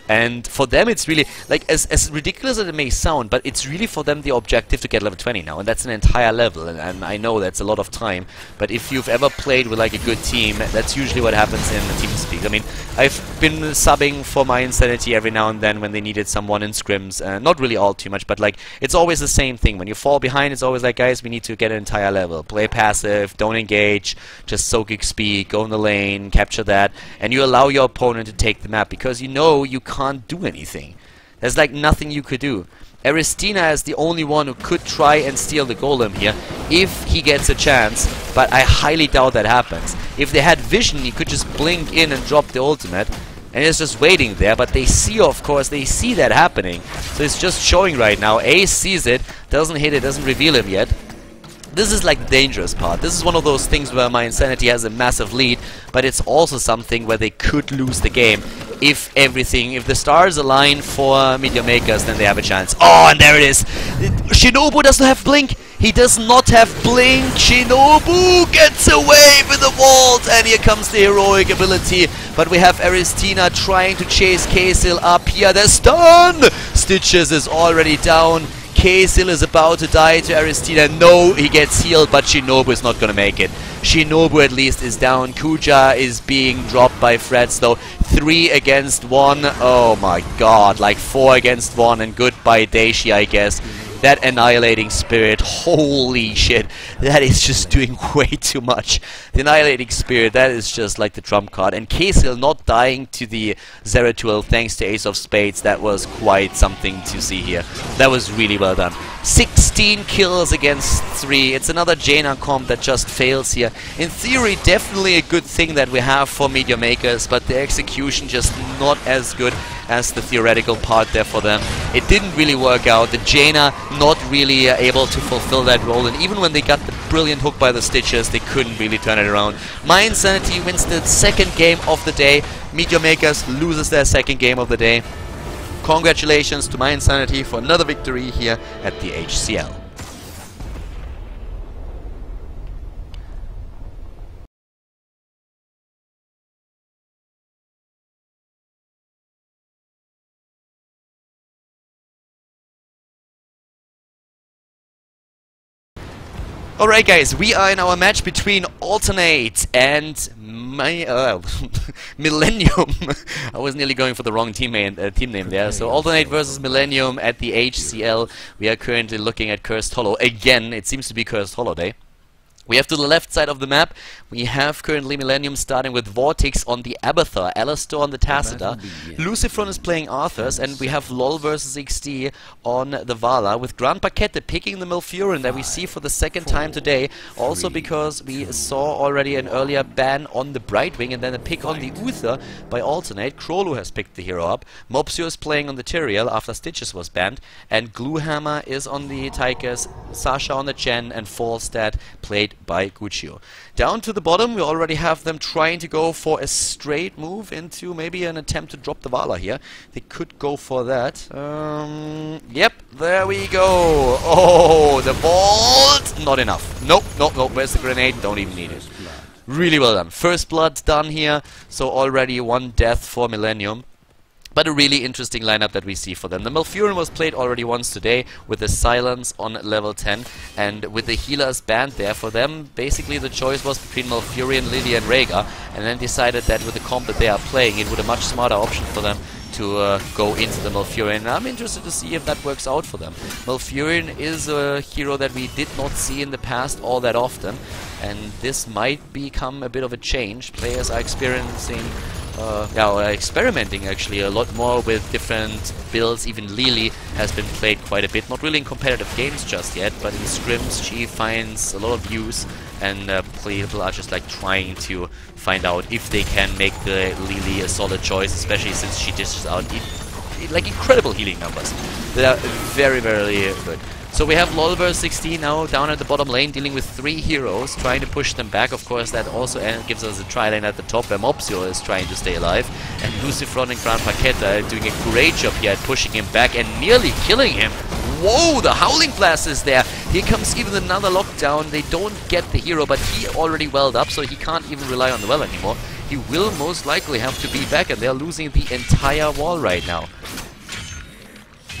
And for them, it's really, like, as ridiculous as it may sound, but it's really for them the objective to get level 20 now. And that's an entire level. And I know that's a lot of time. But if you've ever played with, like, a good team, that's usually what happens in the TeamSpeak. I mean, I've been subbing for mYinsanity every now and then when they needed someone in scrims. Not really all too much, but, like, it's always the same thing. When you fall behind, it's always like, guys, we need to get an entire level. Play passive, don't engage, just soak XP, go in the lane, capture that. And you allow your opponent to take the map, because you know you can't do anything. There's like nothing you could do. Aristina is the only one who could try and steal the golem here if he gets a chance, but I highly doubt that happens. If they had vision, he could just blink in and drop the ultimate, and it's just waiting there. But they see, of course, they see that happening, so it's just showing right now. Ace sees it, doesn't hit it, doesn't reveal him yet. This is like the dangerous part. This is one of those things where mYinsanity has a massive lead, but it's also something where they could lose the game if the stars align for Meteor Makers, then they have a chance. Oh, and there it is. Shinobu doesn't have blink. He does not have blink. Shinobu gets away with the vault, and here comes the heroic ability. But we have Aristina trying to chase HCL up here. They're stunned. Stitches is already down. HCL is about to die to Aristina. No, he gets healed, but Shinobu is not going to make it. Shinobu at least is down. Kuja is being dropped by Freds though. 3 against 1. Oh my god, like 4 against 1 and goodbye Daishi, I guess. That Annihilating Spirit, holy shit, that is just doing way too much. The Annihilating Spirit, that is just like the trump card. And KCL not dying to the Zeratul thanks to Ace of Spades, that was quite something to see here. That was really well done. 16 kills against 3. It's another Jaina comp that just fails here. In theory, definitely a good thing that we have for Meteor Makers, but the execution just not as good as the theoretical part there for them. It didn't really work out. The Jaina not really able to fulfill that role, and even when they got the brilliant hook by the Stitches, they couldn't really turn it around. mYinsanity wins the second game of the day. Meteor Makers loses their second game of the day. Congratulations to mYinsanity for another victory here at the HCL. Alright guys, we are in our match between Alternate and Millenium. I was nearly going for the wrong team name there. So Alternate versus Millenium at the HCL. We are currently looking at Cursed Hollow. Again, it seems to be Cursed Hollow Day. We have to the left side of the map, we have currently Millenium starting with Vortex on the Abathur, Alastor on the Tacita, Lucifron is playing Arthurs, and we have LOL versus XD on the Vala, with Grand Paquette picking the Malfurion that we see for the second time today, also because we saw already an earlier ban on the Brightwing and then a pick on the Uther by Alternate. Krolu has picked the hero up, Mopsio is playing on the Tyrael after Stitches was banned, and Gluehammer is on the Tychus, Sasha on the Chen, and Falstad played by Guccio. Down to the bottom, we already have them trying to go for a straight move into maybe an attempt to drop the Vala here. They could go for that. Yep, there we go. Oh, the vault! Not enough. Nope, nope, nope. Where's the grenade? Don't even need it. Really well done. First blood done here, so already 1 death for Millenium. But a really interesting lineup that we see for them. The Malfurion was played already once today with the Silence on level 10, and with the healers banned there for them, basically the choice was between Malfurion, Lily and Rhaegar, and then decided that with the comp that they are playing, it would be a much smarter option for them to go into the Malfurion. And I'm interested to see if that works out for them. Malfurion is a hero that we did not see in the past all that often, and this might become a bit of a change. Players are experimenting actually a lot more with different builds. Even Lily has been played quite a bit, not really in competitive games just yet, but in scrims she finds a lot of use, and people are just like trying to find out if they can make the Lily a solid choice, especially since she dishes out like incredible healing numbers that are very, very good. So we have LOL versus 16 now down at the bottom lane, dealing with 3 heroes, trying to push them back. Of course, that also gives us a tri-lane at the top where Mopsio is trying to stay alive. And Lucifron and Grand Paquette are doing a great job here at pushing him back and nearly killing him. Whoa, the Howling Blast is there. Here comes even another lockdown. They don't get the hero, but he already welled up, so he can't even rely on the well anymore. He will most likely have to be back, and they're losing the entire wall right now.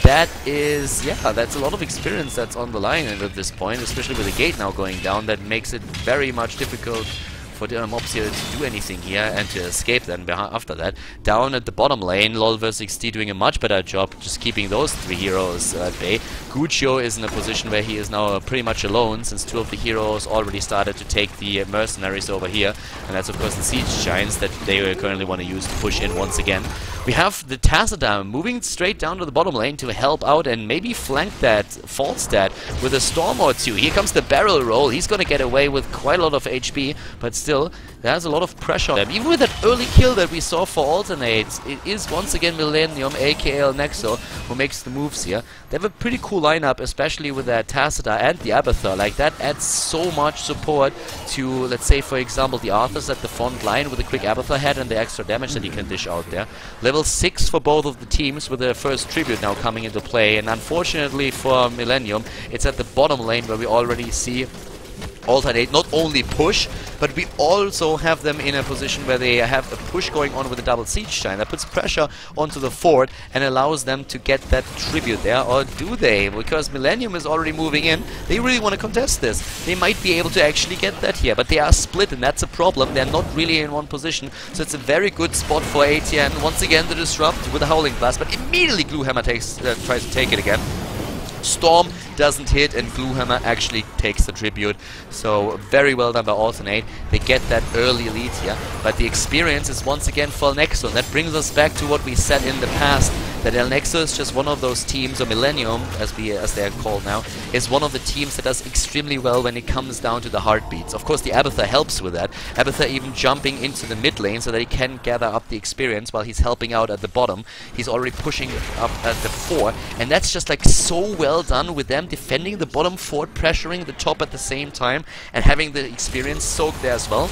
That is, yeah, that's a lot of experience that's on the line at this point, especially with the gate now going down. That makes it very much difficult for Mopsio to do anything here and to escape then after that. Down at the bottom lane, LOL vs XD doing a much better job just keeping those 3 heroes at bay. Guccio is in a position where he is now pretty much alone, since 2 of the heroes already started to take the mercenaries over here, and that's of course the siege giants that they currently want to use to push in once again. We have the Tacita moving straight down to the bottom lane to help out and maybe flank that Falstad with a storm or 2. Here comes the barrel roll. He's going to get away with quite a lot of HP, but still, there's a lot of pressure on them. Even with that early kill that we saw for Alternates, it is once again Millenium, aka Nexo, who makes the moves here. They have a pretty cool lineup, especially with that Tacita and the Abathur. Like, that adds so much support to, let's say, for example, the Arthurs at the front line with a quick Abathur head and the extra damage that he can dish out there. Level 6 for both of the teams, with the first tribute now coming into play, and unfortunately for Millenium, it's at the bottom lane where we already see Alternate not only push, but we also have them in a position where they have a push going on with a double siege giant that puts pressure onto the fort and allows them to get that tribute there. Or do they? Because Millenium is already moving in. They really want to contest this. They might be able to actually get that here, but they are split, and that's a problem. They're not really in one position, so it's a very good spot for ATN once again to disrupt with a Howling Blast, but immediately Gluehammer tries to take it again. Storm doesn't hit, and Gluehammer actually takes the tribute. So very well done by Alternate. They get that early lead here, but the experience is once again for Nexo, and that brings us back to what we said in the past, that Nexo is just one of those teams, or Millenium as they are called now, is one of the teams that does extremely well when it comes down to the heartbeats. Of course the Abathur helps with that. Abathur even jumping into the mid lane so that he can gather up the experience while he's helping out at the bottom. He's already pushing up at the 4, and that's just like so well done with them defending the bottom fort, pressuring the top at the same time, and having the experience soaked there as well.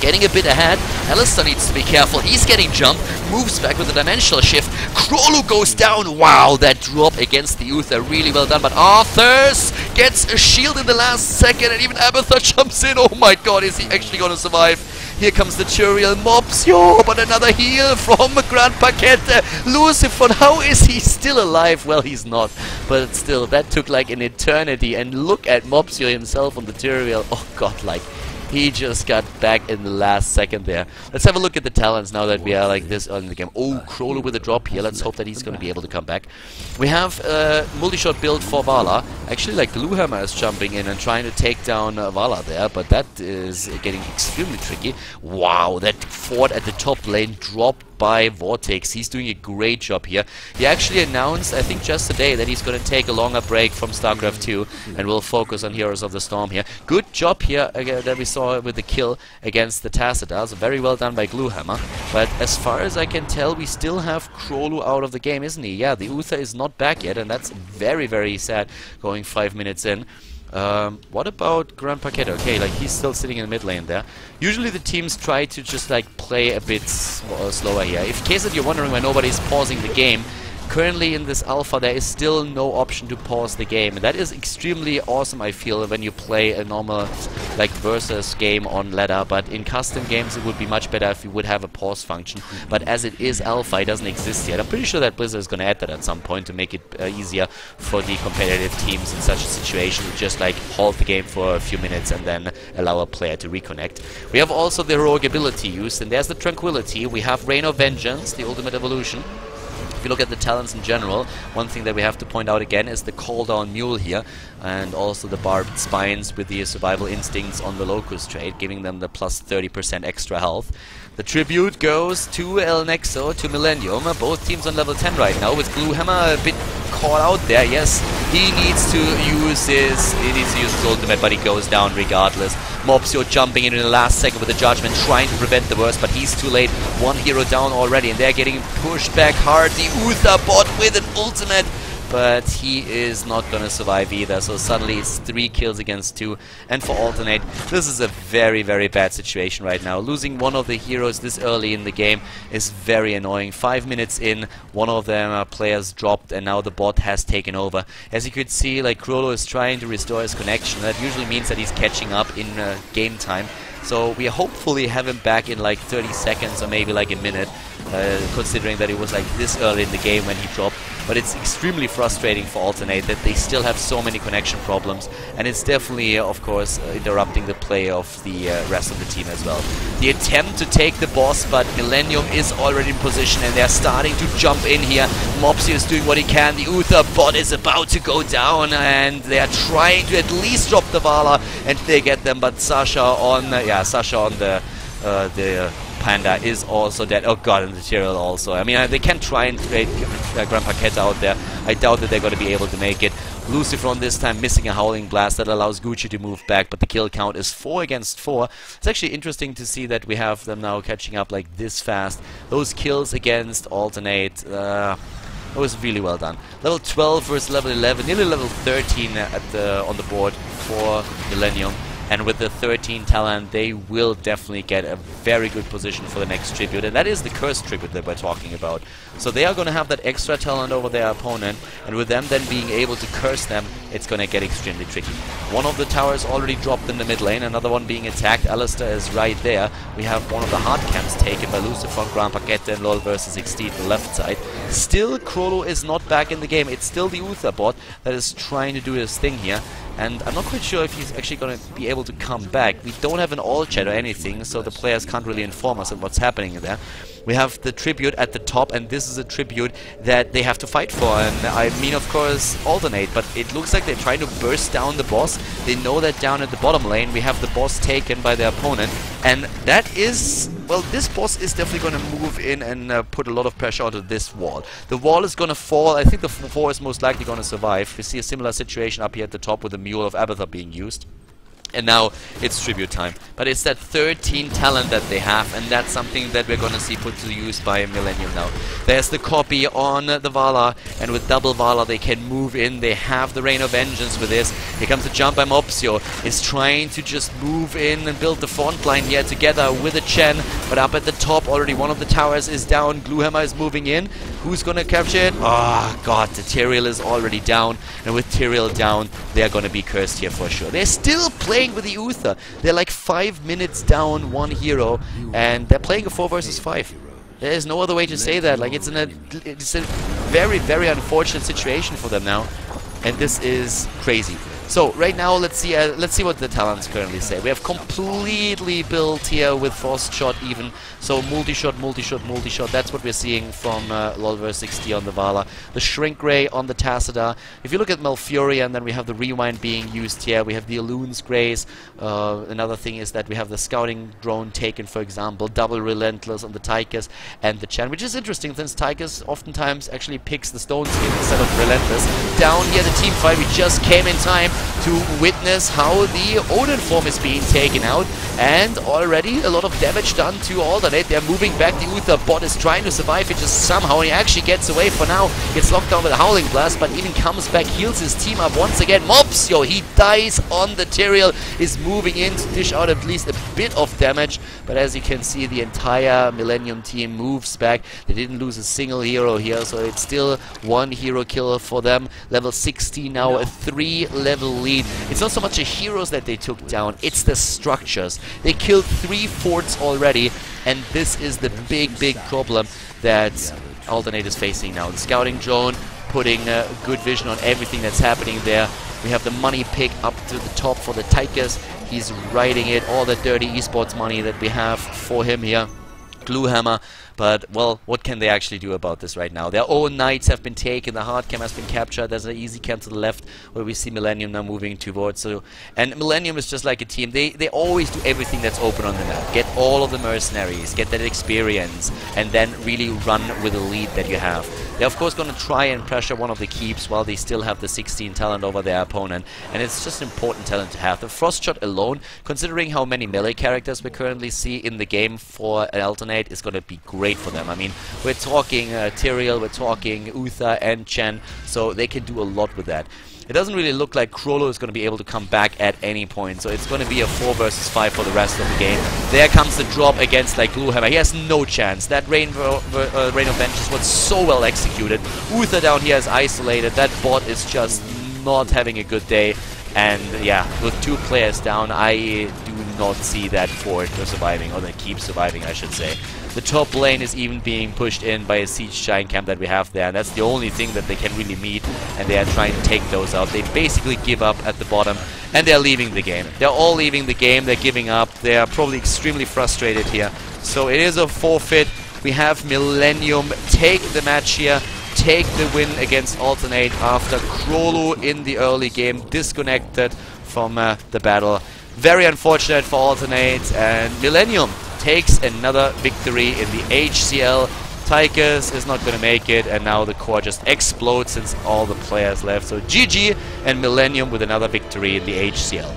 Getting a bit ahead. Alistair needs to be careful. He's getting jumped. Moves back with a dimensional shift. Krolu goes down. Wow, that drop against the Uther. Really well done. But Arthurs gets a shield in the last second. And even Abathur jumps in. Oh my god, is he actually going to survive? Here comes the Turiel Mopsio, but another heal from Grand Paquette. Lucifer, how is he still alive? Well, he's not. But still, that took like an eternity. And look at Mopsio himself on the Turiel. Oh god, like... he just got back in the last second there. Let's have a look at the talents now that we are like this early in the game. Oh, Krolu with a drop here. Let's hope that he's going to be able to come back. We have a multi-shot build for Vala. Actually, like Gluehammer is jumping in and trying to take down Vala there, but that is getting extremely tricky. Wow, that fort at the top lane dropped by Vortex. He's doing a great job here. He actually announced, I think just today, that he's going to take a longer break from StarCraft 2 and will focus on Heroes of the Storm here. Good job here that we saw with the kill against the Tacita. So very well done by Gluehammer. But as far as I can tell, we still have Krolu out of the game, isn't he? Yeah, the Uther is not back yet, and that's very, very sad going 5 minutes in. What about Grand Paquette? Okay, like he's still sitting in the mid lane there. Usually the teams try to just like play a bit slower here. In case that you're wondering why nobody's pausing the game, currently in this alpha there is still no option to pause the game, and that is extremely awesome, I feel, when you play a normal like versus game on ladder. But in custom games it would be much better if you would have a pause function, but as it is alpha, it doesn't exist yet. I'm pretty sure that Blizzard is going to add that at some point to make it easier for the competitive teams in such a situation to just like halt the game for a few minutes and then allow a player to reconnect. We have also the heroic ability used, and there's the Tranquility. We have Reign of Vengeance, the ultimate evolution. If you look at the talents in general, one thing that we have to point out again is the Khaldor Mule here, and also the Barbed Spines with the survival instincts on the Locust trait, giving them the plus 30% extra health. The tribute goes to El Nexo, to Millenium. Both teams on level 10 right now, with Gluehammer a bit caught out there. Yes, he needs to use his ultimate, but he goes down regardless. Mopsio jumping in the last second with the Judgment, trying to prevent the worst, but he's too late. One hero down already, and they're getting pushed back hard. The Uther bot with an ultimate, but he is not going to survive either. So suddenly it's 3 kills against 2. And for Alternate, this is a very, very bad situation right now. Losing one of the heroes this early in the game is very annoying. 5 minutes in, one of them players dropped, and now the bot has taken over. As you could see, like Krolu is trying to restore his connection. That usually means that he's catching up in game time. So we hopefully have him back in like 30 seconds or maybe like a minute, considering that it was like this early in the game when he dropped. But it's extremely frustrating for Alternate that they still have so many connection problems, and it's definitely, of course, interrupting the play of the rest of the team as well. The attempt to take the boss, but Millenium is already in position, and they're starting to jump in here. Mopsio is doing what he can. The Uther bot is about to go down, and they are trying to at least drop the Vala, and they get them. But Sasha on the Panda is also dead. Oh god, and the Tyrell also. I mean, they can try and trade Grand Paquette out there. I doubt that they're going to be able to make it. Lucifer this time missing a Howling Blast that allows Gucci to move back, but the kill count is 4 against 4. It's actually interesting to see that we have them now catching up like this fast. Those kills against Alternate, it was really well done. Level 12 versus level 11, nearly level 13 on the board for Millenium. and with the 13 talent, they will definitely get a very good position for the next tribute, and that is the Curse tribute that we're talking about. So they are going to have that extra talent over their opponent, and with them then being able to curse them, it's going to get extremely tricky. One of the towers already dropped in the mid lane, another one being attacked. Alistair is right there. We have one of the hard camps taken by Lucifer, Grand Paquette, and LOL versus Exceed on the left side. Still, Crollo is not back in the game. It's still the Uther bot that is trying to do his thing here. And I'm not quite sure if he's actually going to be able to come back. We don't have an all chat or anything, so the players can't really inform us on what's happening there. We have the tribute at the top, and this is a tribute that they have to fight for. And I mean, of course, alternate, but it looks like they're trying to burst down the boss. They know that down at the bottom lane we have the boss taken by their opponent, and that is... well, this boss is definitely going to move in and put a lot of pressure onto this wall. The wall is going to fall. I think the 4 is most likely going to survive. We see a similar situation up here at the top with the Mule of Abathur being used. And now it's tribute time. But it's that 13 talent that they have, and that's something that we're going to see put to use by Millenium now. There's the copy on the Vala, and with double Vala they can move in. They have the Rain of Vengeance with this. Here comes the jump by Mopsio. Is trying to just move in and build the front line here together with a Chen. But up at the top already one of the towers is down. Gluehammer is moving in. Who's going to capture it? Oh god, the Tyrael is already down. And with Tyrael down, they're going to be cursed here for sure. They're still playing with the Uther. They're like 5 minutes down one hero, and they're playing a 4 versus 5. There is no other way to say that. Like, it's a very, very unfortunate situation for them now, and this is crazy. So right now, let's see what the talents currently say. We have completely built here with Frost Shot even. So multi-shot, multi-shot, multi-shot. That's what we're seeing from LOL 60 on the Vala. The Shrink Ray on the Tassadar. If you look at Malfuria, and then we have the Rewind being used here. We have the Elun's Grace. Another thing is that we have the Scouting Drone taken, for example. Double Relentless on the Tychus and the Chen, which is interesting since Tychus oftentimes actually picks the Stone Skin instead of Relentless. Down here, the team fight. We just came in time to witness how the Odin form is being taken out, and already a lot of damage done to Alternate. They're moving back. The Uther bot is trying to survive it just somehow. He actually gets away for now. Gets locked down with a Howling Blast, but even comes back, heals his team up once again. Mopsio, he dies on the Tyrael, is moving in to dish out at least a bit of damage, but as you can see, the entire Millenium team moves back. They didn't lose a single hero here, so it's still one hero kill for them. Level 60 now, a 3-level lead. It's not so much the heroes that they took down, it's the structures. They killed 3 forts already, and this is the big problem that Alternate is facing now. The Scouting Drone putting good vision on everything that's happening there. We have the money pick up to the top for the Tychus. He's riding it, all the dirty esports money that we have for him here. Gluehammer. But, well, what can they actually do about this right now? Their own knights have been taken, the hard cam has been captured, there's an easy cam to the left where we see Millenium now moving towards. So, and Millenium is just like a team. They always do everything that's open on the map. Get all of the mercenaries, get that experience, and then really run with the lead that you have. They're of course going to try and pressure one of the keeps while they still have the 16 talent over their opponent, and it's just important talent to have. The Frost Shot alone, considering how many melee characters we currently see in the game for an Alternate, is going to be great for them. I mean, we're talking Tyrael, we're talking Uther and Chen, so they can do a lot with that. It doesn't really look like Crollo is going to be able to come back at any point, so it's going to be a 4 versus 5 for the rest of the game. There comes the drop against like Gluehammer. He has no chance. That Rain of Vengeance was so well executed. Uther down here is isolated. That bot is just not having a good day. And yeah, with 2 players down, I do not see that fort surviving, or that keep surviving, I should say. The top lane is even being pushed in by a siege giant camp that we have there, and that's the only thing that they can really meet, and they are trying to take those out. They basically give up at the bottom, and they're leaving the game. They're all leaving the game, they're giving up, they are probably extremely frustrated here. So it is a forfeit. We have Millenium take the match here, take the win against Alternate after Crollo in the early game disconnected from the battle. Very unfortunate for Alternate, and Millenium takes another victory in the HCL. Tychus is not going to make it, and now the core just explodes since all the players left. So GG, and Millenium with another victory in the HCL.